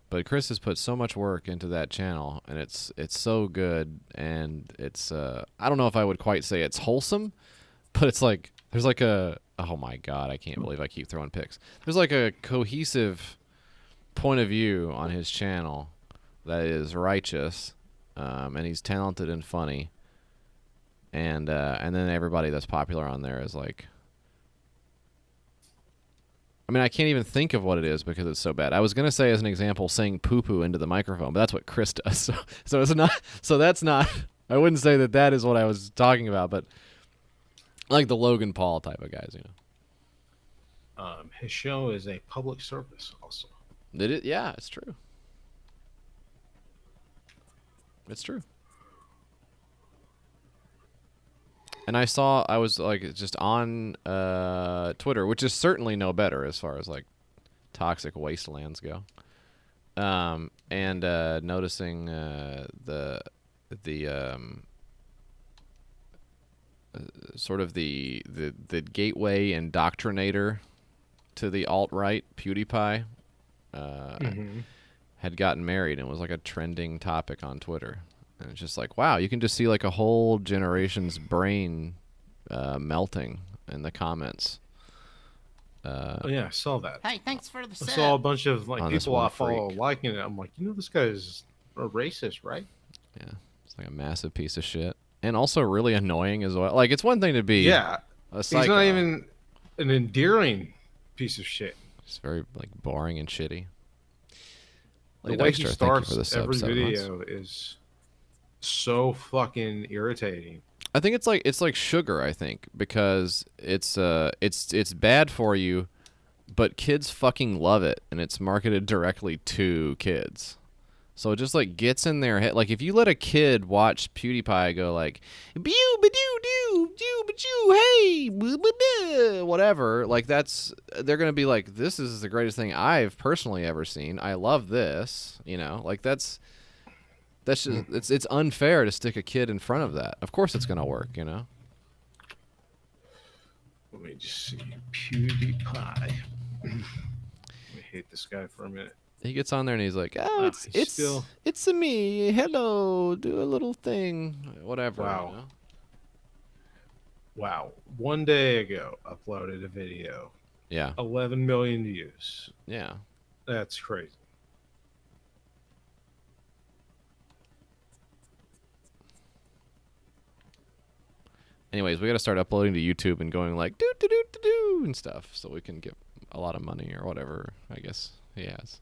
But Chris has put so much work into that channel, and it's so good, and it's I don't know if I would quite say it's wholesome, but it's like there's like a, oh my god, I can't believe I keep throwing pics. There's like a cohesive point of view on his channel that is righteous, and he's talented and funny, and then everybody that's popular on there is like, I mean, I can't even think of what it is because it's so bad. I was gonna say as an example, saying poo poo into the microphone, but that's what Chris does. So it's not. So that's not. I wouldn't say that is what I was talking about, but like the Logan Paul type of guys, you know. His show is a public service, also. Did it? Yeah, it's true. It's true. And I was like just on Twitter, which is certainly no better as far as like toxic wastelands go. And noticing the sort of the gateway indoctrinator to the alt-right, PewDiePie, had gotten married and was like a trending topic on Twitter. And it's just like, wow, you can just see like a whole generation's brain melting in the comments. Oh yeah, I saw that. Hey, thanks for the I sub. saw a bunch of like On this people one I follow freak. liking it. I'm like, this guy's a racist, right? Yeah, it's like a massive piece of shit. And also really annoying as well. Like, it's one thing to be Yeah. a psycho. He's not even an endearing piece of shit. It's very like boring and shitty. The Lady way Dykstra, he thank you starts for the sub, every 7 months. video is so fucking irritating. I think it's like sugar, I think, because it's bad for you, but kids fucking love it, and it's marketed directly to kids. So it just like gets in their head. Like if you let a kid watch PewDiePie go like bew ba doo doo doo ba doo hey boo ba duh, whatever, like they're gonna be like, this is the greatest thing I've personally ever seen. I love this, you know, like that's just it's unfair to stick a kid in front of that. Of course it's gonna work, you know. Let me just see. PewDiePie. Let me hate this guy for a minute. He gets on there and he's like, oh, he's still- it's me. Hello, do a little thing, whatever. Wow. You know? Wow. 1 day ago, uploaded a video. Yeah, 11 million views. yeah. That's crazy. Anyways, we got to start uploading to YouTube and going like do do do do do and stuff, so we can get a lot of money or whatever. I guess he has.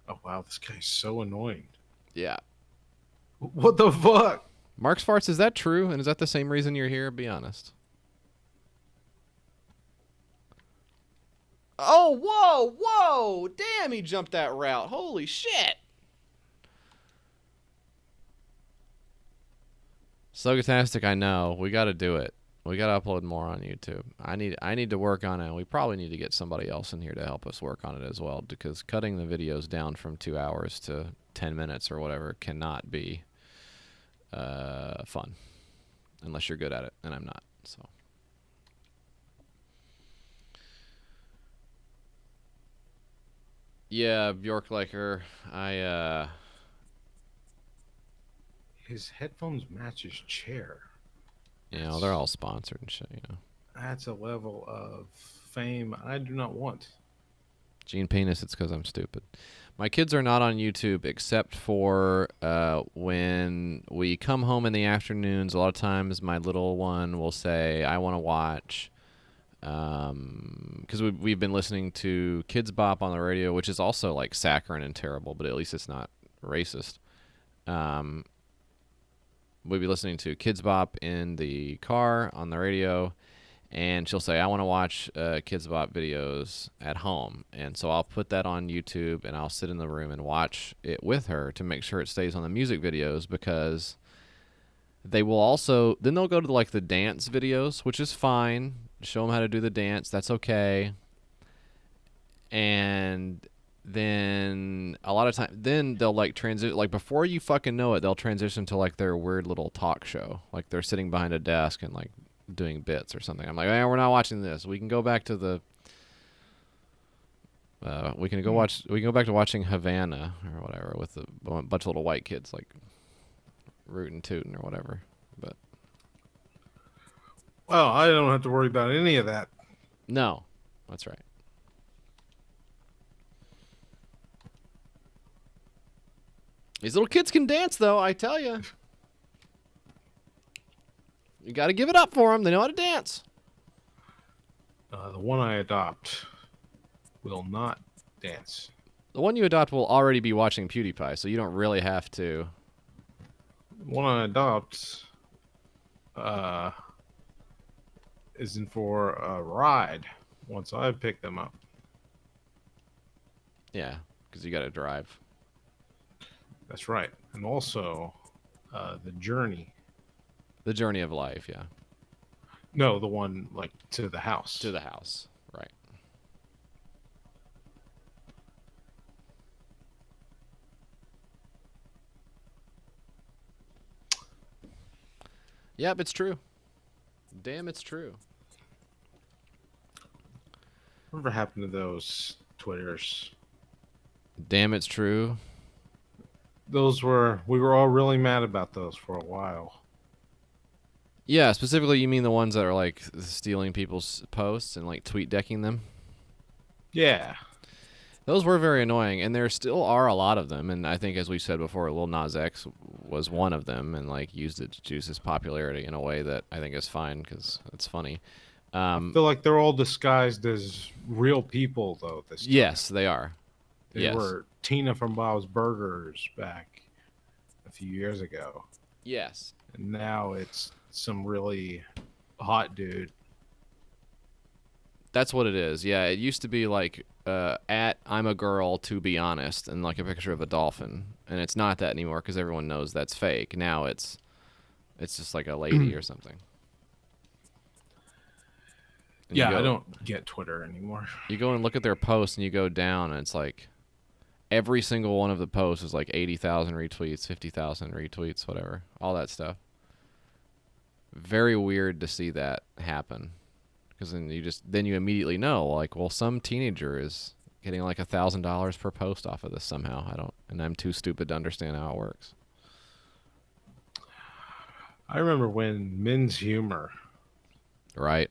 Oh wow, this guy's so annoying. Yeah. What the fuck? Mark's farts, is that true? And is that the same reason you're here? Be honest. Oh, whoa, whoa! Damn, he jumped that route. Holy shit! Sogatastic, I know. We got to do it. We got to upload more on YouTube. I need to work on it. And we probably need to get somebody else in here to help us work on it as well, because cutting the videos down from 2 hours to 10 minutes or whatever cannot be fun unless you're good at it, and I'm not. So yeah, Bjork like her. His headphones match his chair. You know, they're all sponsored and shit. You know, That's a level of fame I do not want. Gene Penis. It's because I'm stupid. My kids are not on YouTube except for when we come home in the afternoons. A lot of times, my little one will say, "I want to watch," because we've been listening to Kids Bop on the radio, which is also like saccharine and terrible, but at least it's not racist. We'll be listening to Kids Bop in the car on the radio, and she'll say, "I want to watch Kids Bop videos at home," and so I'll put that on YouTube, and I'll sit in the room and watch it with her to make sure it stays on the music videos, because they will also then they'll go to like the dance videos, which is fine. Show them how to do the dance. That's okay. And then a lot of time, then they'll like transition, like before you fucking know it, they'll transition to like their weird little talk show, like they're sitting behind a desk and like doing bits or something. I'm like, we're not watching this. We can go back to the. We can go back to watching Havana or whatever with a bunch of little white kids like rootin' tootin' or whatever. But Well, I don't have to worry about any of that. no, that's right. These little kids can dance, though, I tell you. You got to give it up for them. They know how to dance. The one I adopt will not dance. The one you adopt will already be watching PewDiePie, so you don't really have to. The one I adopt is in for a ride once I pick them up. Yeah, because you got to drive. That's right. And also the journey. The journey of life, yeah. No, the one like to the house. To the house, right. Yep, it's true. Damn, it's true. Whatever happened to those Twitters? Damn, it's true. We were all really mad about those for a while. Yeah, specifically, you mean the ones that are like stealing people's posts and like tweet decking them? Yeah. Those were very annoying, and there still are a lot of them. And I think, as we said before, Lil Nas X was one of them, and like used it to juice his popularity in a way that I think is fine because it's funny. I feel like they're all disguised as real people, though. This time. Yes, they are. They yes. were Tina from Bob's Burgers back a few years ago. Yes. And now it's some really hot dude. That's what it is. Yeah, it used to be like at I'm a girl, to be honest, and like a picture of a dolphin. And it's not that anymore because everyone knows that's fake. Now it's just like a lady or something. And Yeah, I don't get Twitter anymore. You go and look at their posts, and you go down, and it's like every single one of the posts is like 80,000 retweets, 50,000 retweets, whatever, all that stuff. Very weird to see that happen, because then you immediately know, like, well, some teenager is getting like $1,000 per post off of this somehow. And I'm too stupid to understand how it works. I remember when Men's Humor Right.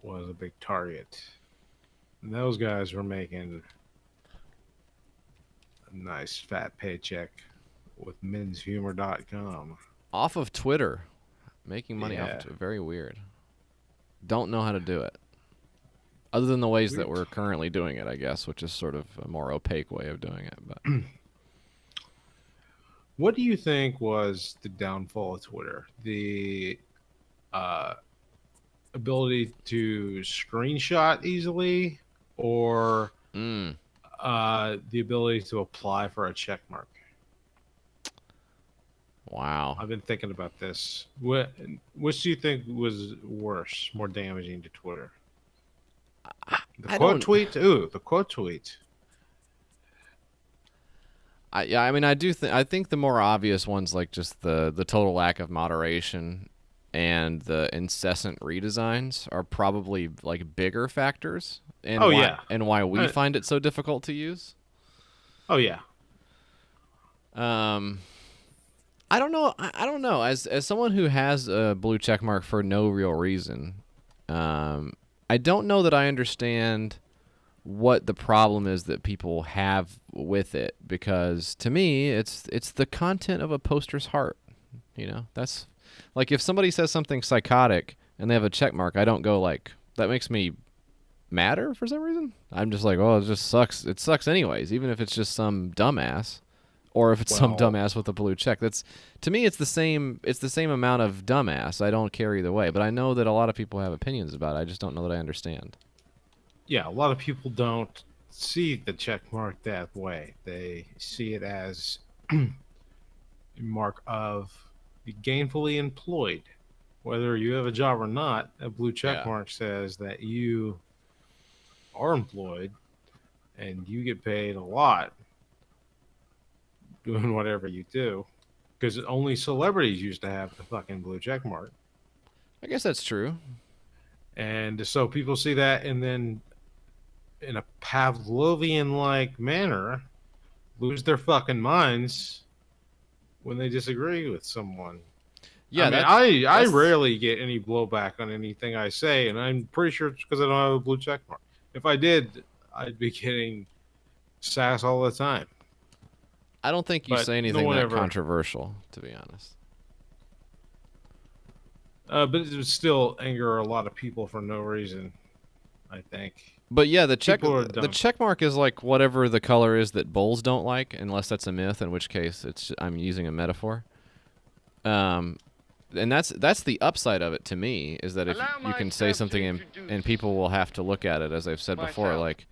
was a big target. And those guys were making a nice fat paycheck with men'shumor.com. Off of Twitter. Making money off Yeah. of Twitter. Very weird. Don't know how to do it. Other than the ways that we're currently doing it, I guess, which is sort of a more opaque way of doing it. But What do you think was the downfall of Twitter? The ability to screenshot easily, or the ability to apply for a check mark? wow. I've been thinking about this. Which do you think was worse, more damaging to Twitter? The quote tweet? Ooh, the quote tweet. I mean, I think the more obvious ones, like just the total lack of moderation and the incessant redesigns, are probably like bigger factors. And why we find it so difficult to use. Oh yeah. I don't know. I don't know. As someone who has a blue check mark for no real reason, I don't know that I understand what the problem is that people have with it, because to me it's the content of a poster's heart. That's like if somebody says something psychotic and they have a check mark, I don't go like that makes me madder for some reason. I'm just like, oh, it just sucks. It sucks anyways, even if it's just some dumbass, or if it's some Well- dumbass with a blue check. That's to me, it's the same. It's the same amount of dumbass. I don't care either way. But I know that a lot of people have opinions about it. I just don't know that I understand. Yeah, a lot of people don't see the check mark that way. They see it as a mark of gainfully employed. Whether you have a job or not, a blue check Yeah. mark says that you are employed and you get paid a lot doing whatever you do. Because only celebrities used to have the fucking blue check mark. I guess that's true. And so people see that and then in a Pavlovian like manner lose their fucking minds when they disagree with someone. Yeah, I that's- rarely get any blowback on anything I say, and I'm pretty sure it's because I don't have a blue check mark. If I did, I'd be getting sass all the time. I don't think you But say no anything one that ever- controversial, to be honest. But it would still anger a lot of people for no reason, I think. But yeah, the People are the dumb. check mark is like whatever the color is that bulls don't like, unless that's a myth, in which case I'm using a metaphor. And that's the upside of it to me, is that if you can say something and people will have to look at it, as I've said before, like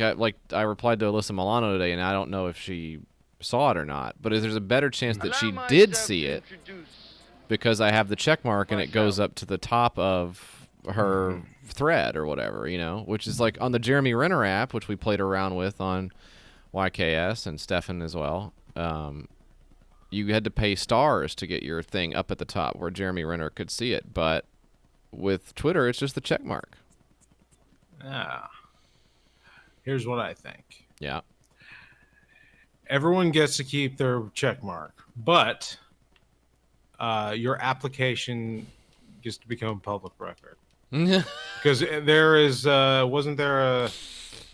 I replied to Alyssa Milano today, and I don't know if she saw it or not, but there's a better chance that she did see it because I have the check mark and it goes up to the top of her thread or whatever, which is like on the Jeremy Renner app, which we played around with on YKS and Stefan as well. You had to pay stars to get your thing up at the top where Jeremy Renner could see it, but with Twitter, it's just the check mark. Ah. Here's what I think. Yeah. Everyone gets to keep their check mark, but your application gets to become public record. Because there is, wasn't there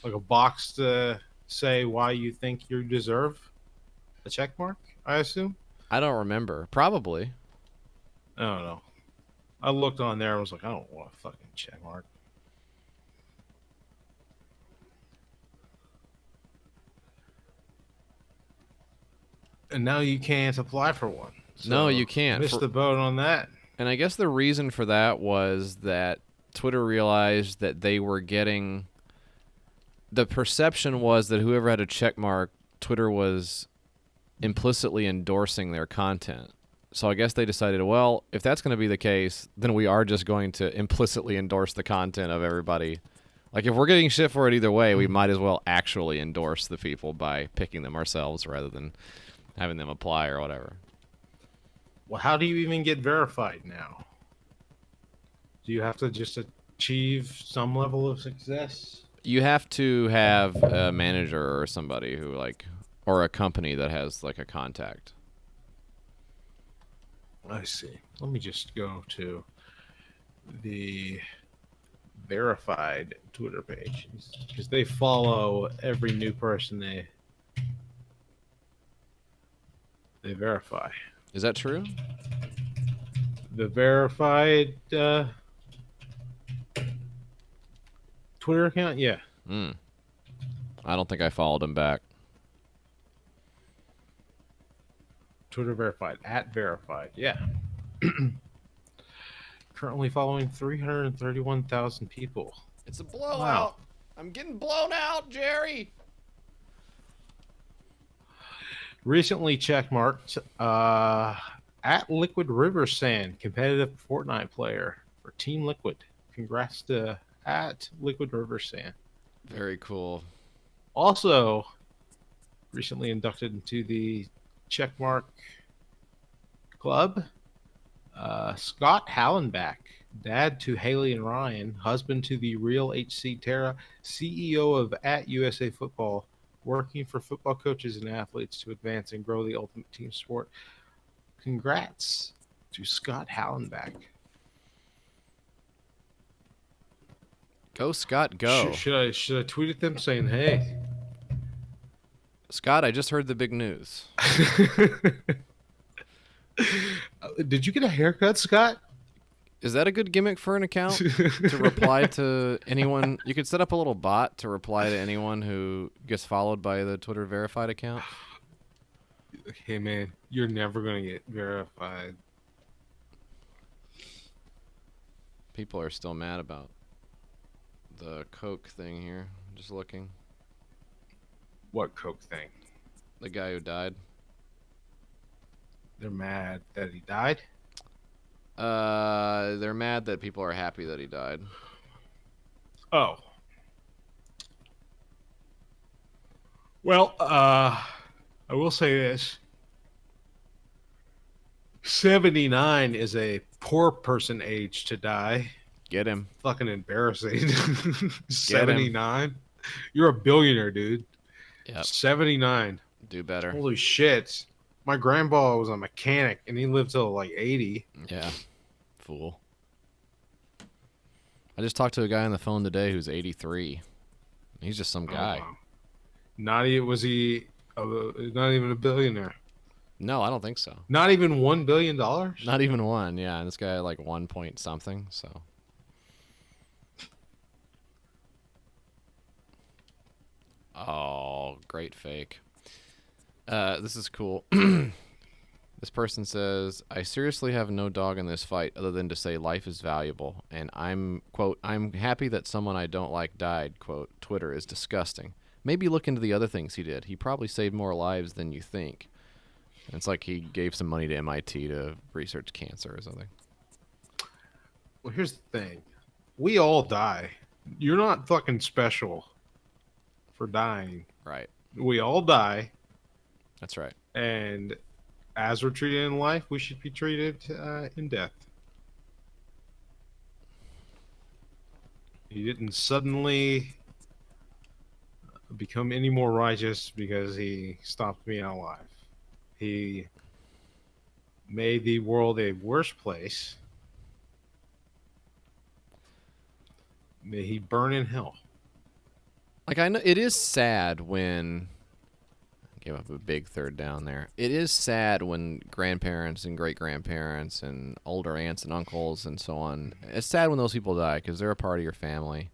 a box to say why you think you deserve a check mark? I assume. I don't remember. Probably. I don't know. I looked on there and was like, I don't want a fucking check mark. And now you can't apply for one. No, you can't. Missed the boat on that. And I guess the reason for that was that Twitter realized that they were getting... The perception was that whoever had a check mark, Twitter was implicitly endorsing their content. So I guess they decided, well, if that's going to be the case, then we are just going to implicitly endorse the content of everybody. Like, if we're getting shit for it either way, we might as well actually endorse the people by picking them ourselves rather than having them apply or whatever. Well, how do you even get verified now? Do you have to just achieve some level of success? You have to have a manager or somebody who, like, or a company that has, like, a contact. I see. Let me just go to the verified Twitter page because they follow every new person they verify. Is that true? The verified Twitter account, yeah. I don't think I followed him back. Twitter verified at verified, yeah. Currently following 331,000 people. It's a blowout. Wow. I'm getting blown out, Jerry. Recently checkmarked at Liquid River Sand, competitive Fortnite player for Team Liquid. Congrats to at Liquid River Sand. Very cool. Also, recently inducted into the checkmark club, Scott Hallenbach, dad to Haley and Ryan, husband to the real HC Terra, CEO of at USA Football, working for football coaches and athletes to advance and grow the ultimate team sport. Congrats to Scott Hallenbeck. Go, Scott, go. Should I tweet at them saying, hey? Scott, I just heard the big news. Did you get a haircut, Scott? Is that a good gimmick for an account? To reply to anyone? You could set up a little bot to reply to anyone who gets followed by the Twitter verified account. Hey, man, you're never going to get verified. People are still mad about the Coke thing here. Just looking. What Coke thing? The guy who died. They're mad that he died? They're mad that people are happy that he died. Oh. Well, I will say this. 79 is a poor person age to die. Get him. Fucking embarrassing. 79? You're a billionaire, dude. Yep. 79. Do better. Holy shit. My grandpa was a mechanic and he lived till like 80. Yeah. Fool. I just talked to a guy on the phone today who's 83. He's just some guy. Oh, wow. Not even a billionaire. No, I don't think so. Not even $1 billion? Not even one. Yeah, and this guy had like 1 point something. So. Oh, great fake. This is cool. This person says, I seriously have no dog in this fight other than to say life is valuable. And I'm, quote, I'm happy that someone I don't like died, quote, Twitter is disgusting. Maybe look into the other things he did. He probably saved more lives than you think. And it's like he gave some money to MIT to research cancer or something. Well, here's the thing. We all die. You're not fucking special for dying. Right. We all die. That's right. And as we're treated in life, we should be treated in death. He didn't suddenly become any more righteous because he stopped being alive. He made the world a worse place. May he burn in hell. Like, I know it is sad when gave up a big third down there. It is sad when grandparents and great-grandparents and older aunts and uncles and so on. It's sad when those people die because they're a part of your family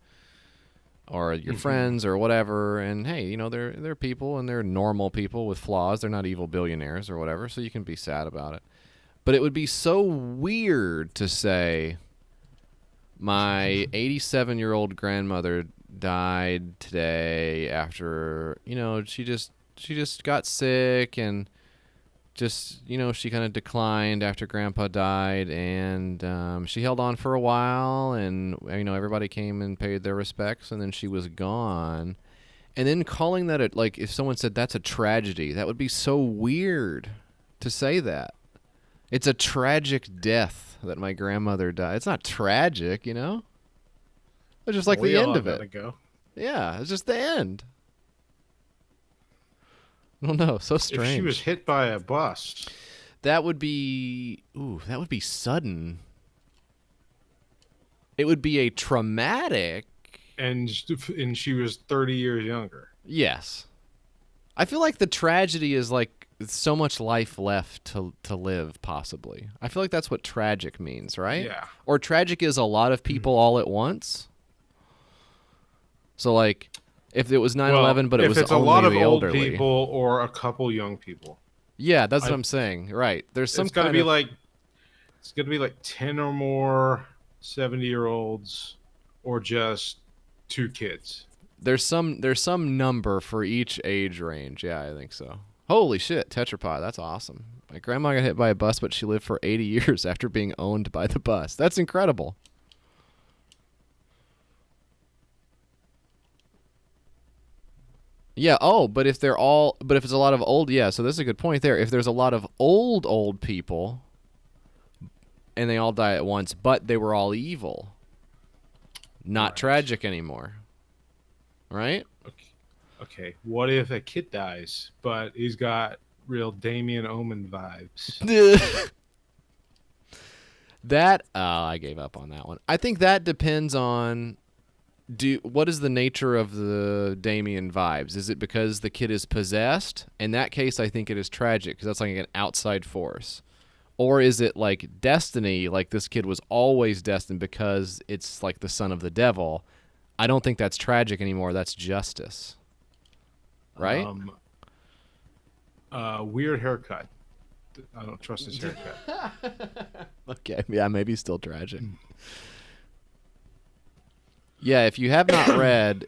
or your friends or whatever. And hey, you know, they're people and they're normal people with flaws. They're not evil billionaires or whatever. So you can be sad about it. But it would be so weird to say my 87-year-old grandmother died today after, you know, she just got sick and just, you know, she kind of declined after Grandpa died, and she held on for a while, and, you know, everybody came and paid their respects, and then she was gone. And then calling that, like, if someone said that's a tragedy, that would be so weird to say that. It's a tragic death that my grandmother died. It's not tragic, you know? It's just like the end of it. Go. Yeah, it's just the end. I don't know. So strange. If she was hit by a bus, that would be sudden. It would be a traumatic. And she was 30 years younger. Yes. I feel like the tragedy is like so much life left to live, possibly. I feel like that's what tragic means, right? Yeah. Or tragic is a lot of people all at once. So, like, if it was 9/11, but it was if it's only a lot of the old elderly. people or a couple young people. Yeah, that's what I'm saying. Right. There's some It's got to kind be of, like, it's going to be like 10 or more 70-year-olds or just 2 kids. there's some number for each age range. Yeah, I think so. Holy shit, tetrapod. That's awesome. My grandma got hit by a bus, but she lived for 80 years after being owned by the bus. That's incredible. Yeah, but if it's a lot of old, yeah, so this is a good point there. If there's a lot of old people and they all die at once, but they were all evil, not Right. tragic anymore. Right? Okay. What if a kid dies, but he's got real Damien Omen vibes. That I gave up on that one. I think that depends on what is the nature of the Damien vibes? Is it because the kid is possessed? In that case, I think it is tragic because that's like an outside force. Or is it like destiny, like this kid was always destined because it's like the son of the devil? I don't think that's tragic anymore. That's justice. Right? Weird haircut. I don't trust his haircut. Okay, yeah, maybe still tragic. Yeah, if you have not read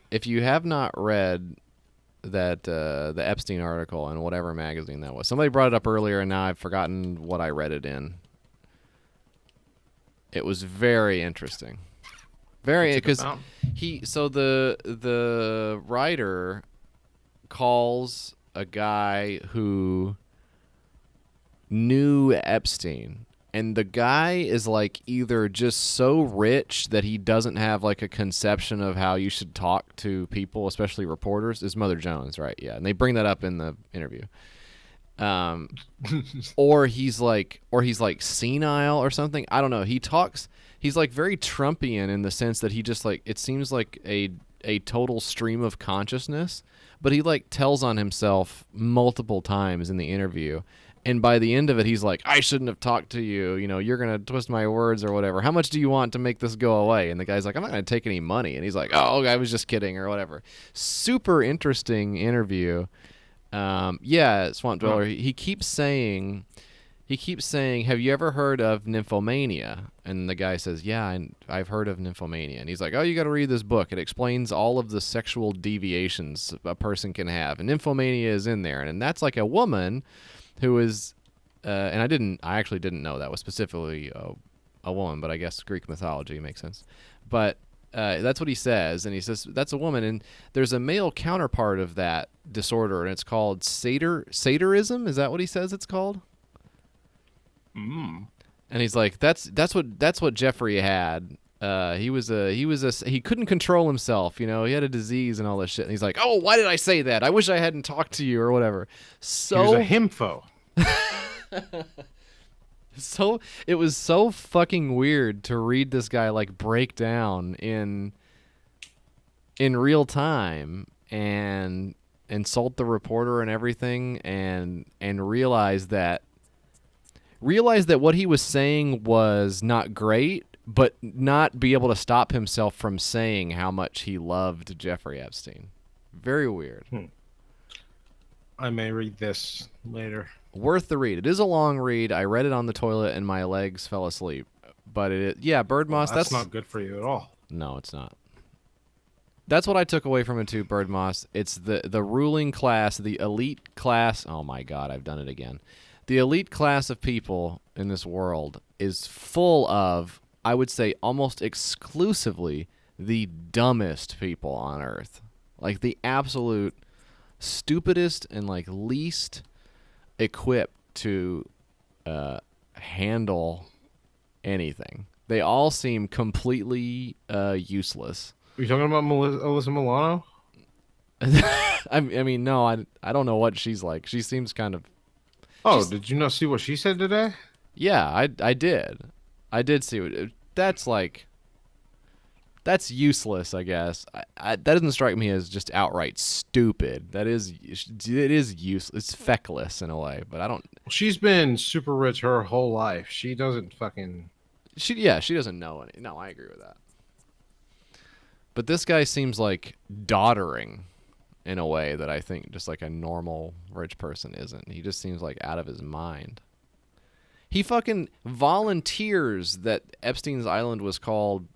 that the Epstein article in whatever magazine that was, somebody brought it up earlier, and now I've forgotten what I read it in. It was very interesting, because the writer calls a guy who knew Epstein, and the guy is like either just so rich that he doesn't have like a conception of how you should talk to people, especially reporters. Is Mother Jones, right? Yeah, and they bring that up in the interview. Or he's like senile or something. I don't know. He's like very Trumpian in the sense that he just like, it seems like a total stream of consciousness, but he like tells on himself multiple times in the interview. And by the end of it, he's like, I shouldn't have talked to you. You know, you're going to twist my words or whatever. How much do you want to make this go away? And the guy's like, I'm not going to take any money. And he's like, oh, I was just kidding or whatever. Super interesting interview. Yeah, Swamp Dweller, he keeps saying, have you ever heard of nymphomania? And the guy says, yeah, I've heard of nymphomania. And he's like, oh, you got to read this book. It explains all of the sexual deviations a person can have. And nymphomania is in there. And that's like a woman who is, and I actually didn't know that was specifically a woman, but I guess Greek mythology makes sense. But that's what he says, and he says that's a woman, and there's a male counterpart of that disorder, and it's called satyrism. Is that what he says it's called? And he's like, that's what Jeffrey had. He couldn't control himself, you know, he had a disease and all this shit. And he's like, oh, why did I say that? I wish I hadn't talked to you or whatever. So he was a himfo. So it was so fucking weird to read this guy like break down in real time and insult the reporter and everything, and realize that what he was saying was not great, but not be able to stop himself from saying how much he loved Jeffrey Epstein. Very weird. I may read this later. Worth the read. It is a long read. I read it on the toilet and my legs fell asleep. But Bird Moss. Well, that's not good for you at all. No, it's not. That's what I took away from it too, Bird Moss. It's the ruling class, the elite class. Oh my God, I've done it again. The elite class of people in this world is full of, I would say almost exclusively, the dumbest people on earth. Like the absolute stupidest and like least equipped to handle anything. They all seem completely useless. Are you talking about Alyssa Milano? I mean, no, I don't know what she's like. She seems kind of... Oh, did you not see what she said today? Yeah, I did. I did see what... That's like... That's useless, I guess. That doesn't strike me as just outright stupid. It is useless. It's feckless in a way, but I don't... She's been super rich her whole life. She doesn't fucking... She doesn't know any... No, I agree with that. But this guy seems like doddering in a way that I think just like a normal rich person isn't. He just seems like out of his mind. He fucking volunteers that Epstein's Island was called...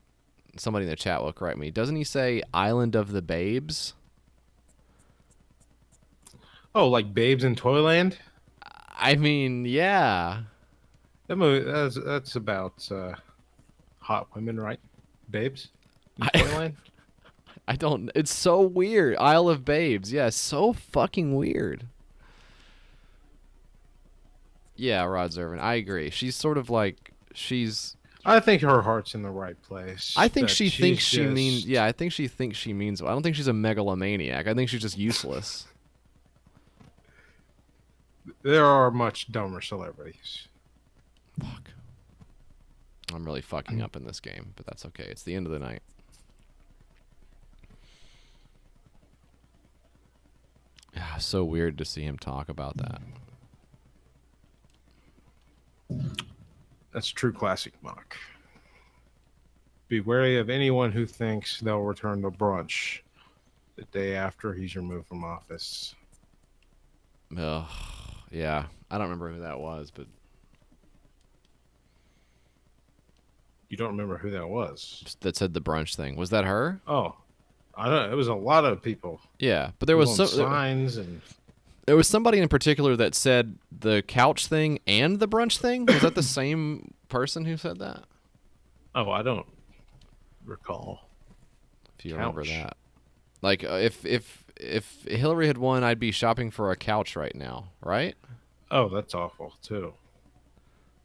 Somebody in the chat will correct me. Doesn't he say Island of the Babes? Oh, like Babes in Toyland? I mean, yeah. That movie, that's about hot women, right? Babes in Toyland? I don't... It's so weird. Isle of Babes. Yeah, so fucking weird. Yeah, Rod Zervin. I agree. She's sort of like... I think her heart's in the right place. I think she thinks she means... Yeah, I think she thinks she means... I don't think she's a megalomaniac. I think she's just useless. There are much dumber celebrities. Fuck. I'm really fucking up in this game, but that's okay. It's the end of the night. Yeah, so weird to see him talk about that. That's true classic Mock. Be wary of anyone who thinks they'll return to brunch the day after he's removed from office. Ugh. Yeah, I don't remember who that was, but You don't remember who that was? that said the brunch thing. Was that her? Oh, I don't. It was a lot of people. Yeah, but there was People some. on signs and There was somebody in particular that said the couch thing and the brunch thing. Was that the same person who said that? oh, I don't recall. If you remember Couch. that, like if Hillary had won, I'd be shopping for a couch right now, right? Oh, that's awful too.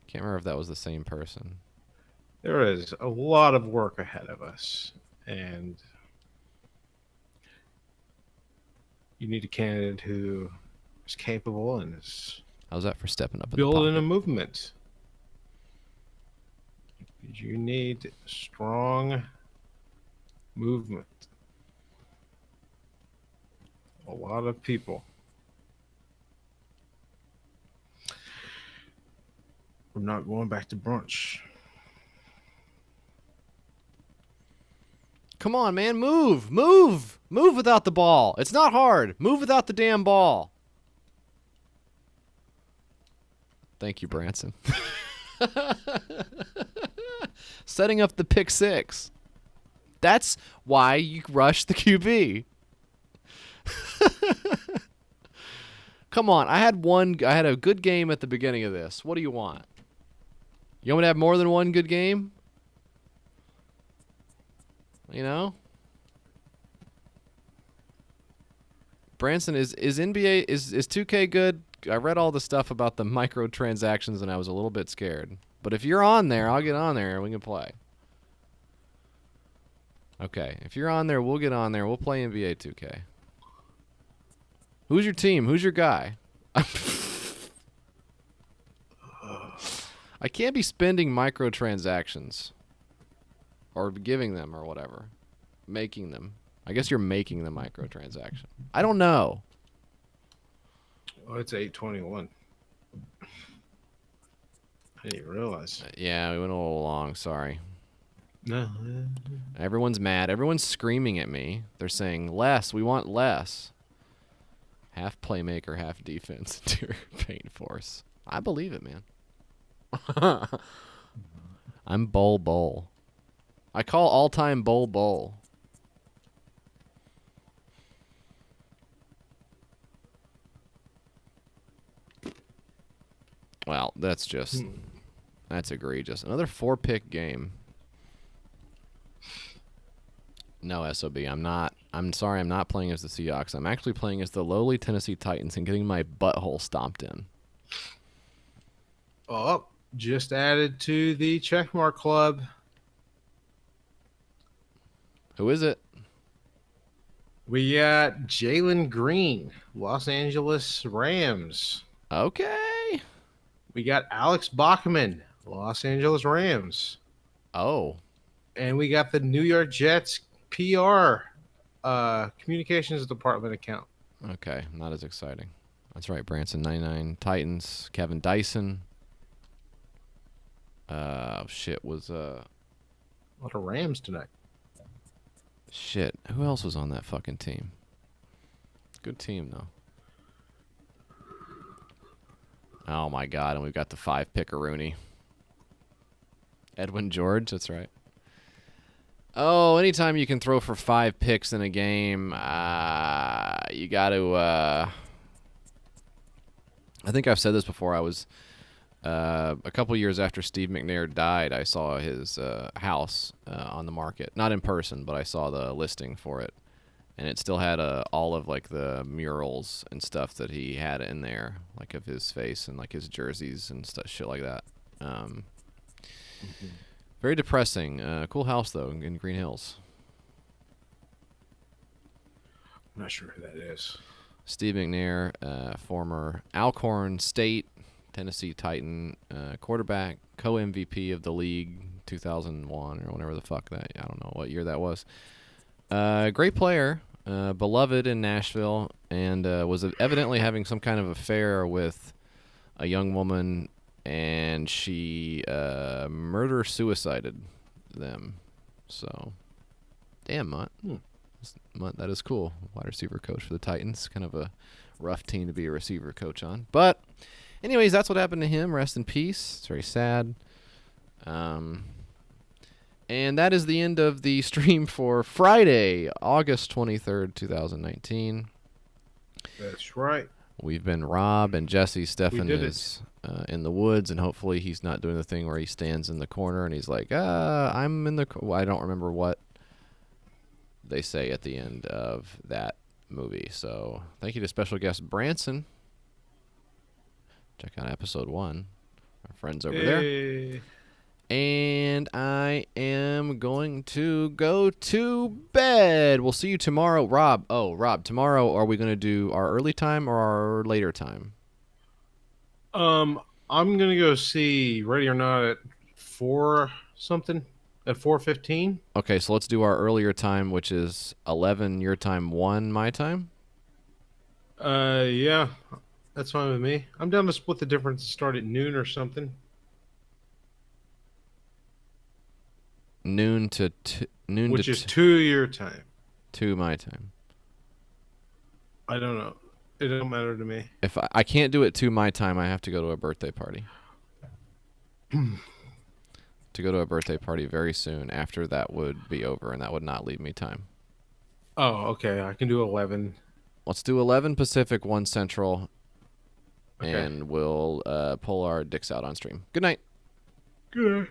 Can't remember if that was the same person. There is a lot of work ahead of us, and you need a candidate who is capable and is How's that for stepping up in the building pocket? a movement. You need strong movement. A lot of people. We're not going back to brunch. Come on, man, move, move, move without the ball. It's not hard. Move without the damn ball. Thank you, Branson. Setting up the pick six. That's why you rush the QB. Come on, I had a good game at the beginning of this. What do you want? You want me to have more than one good game? You know? Branson, is NBA is 2K good? I read all the stuff about the microtransactions and I was a little bit scared. But if you're on there, I'll get on there and we can play. Okay, if you're on there, we'll get on there. We'll play NBA 2K. Who's your team? Who's your guy? I can't be spending microtransactions or giving them or whatever. Making them. I guess you're making the microtransaction. I don't know. Oh, it's 8:21. I didn't even realize. Yeah, we went a little long. Sorry. No. Everyone's mad. Everyone's screaming at me. They're saying, less. We want less. Half playmaker, half defense, interior paint force. I believe it, man. I'm Bull. I call all-time Bull. Well, that's egregious. Another 4-pick game. No, SOB, I'm not. I'm sorry, I'm not playing as the Seahawks. I'm actually playing as the lowly Tennessee Titans and getting my butthole stomped in. Oh, just added to the checkmark club. Who is it? We got Jalen Green, Los Angeles Rams. Okay. We got Alex Bachman, Los Angeles Rams. Oh. And we got the New York Jets PR communications department account. Okay, not as exciting. That's right, Branson 99 Titans, Kevin Dyson. Was A lot of Rams tonight. shit. Who else was on that fucking team? Good team though. Oh my god, and we've got the 5-pickaroonie. Edwin George, that's right. Oh, anytime you can throw for 5 picks in a game, you got to. I think I've said this before. I was a couple years after Steve McNair died. I saw his house on the market, not in person, but I saw the listing for it, and it still had all of like the murals and stuff that he had in there, like of his face and like his jerseys and stuff, shit like that. Very depressing. Cool house though in Green Hills. I'm not sure who that is. Steve McNair, former Alcorn State, Tennessee Titan quarterback, co-MVP of the league 2001 or whatever the fuck that, I don't know what year that was. Great player, beloved in Nashville, and was evidently having some kind of affair with a young woman, and she murder-suicided them. So, damn, Mutt. Mutt, that is cool. Wide receiver coach for the Titans. Kind of a rough team to be a receiver coach on. But, anyways, that's what happened to him. Rest in peace. It's very sad. And that is the end of the stream for Friday, August 23rd, 2019. That's right. We've been Rob and Jesse. Stefan did it. is in the woods, and hopefully he's not doing the thing where he stands in the corner and he's like, I'm in the well, I don't remember what they say at the end of that movie. So thank you to special guest Branson. Check out episode 1. Our friends over there. Hey. And I am going to go to bed. We'll see you tomorrow. Rob, tomorrow are we going to do our early time or our later time? I'm gonna go see Ready or Not at 4 something at 4:15. Okay, so let's do our earlier time, which is 11 your time, 1 my time. Yeah, that's fine with me. I'm down to split the difference and start at noon or something. Noon to noon Which to is 2 your time. 2 my time. I don't know. It don't matter to me. If I can't do it 2 my time, I have to go to a birthday party. To go to a birthday party very soon after that would be over, and that would not leave me time. Oh, okay. I can do 11. Let's do 11 Pacific, 1 Central, Okay. and we'll pull our dicks out on stream. Good night. Good.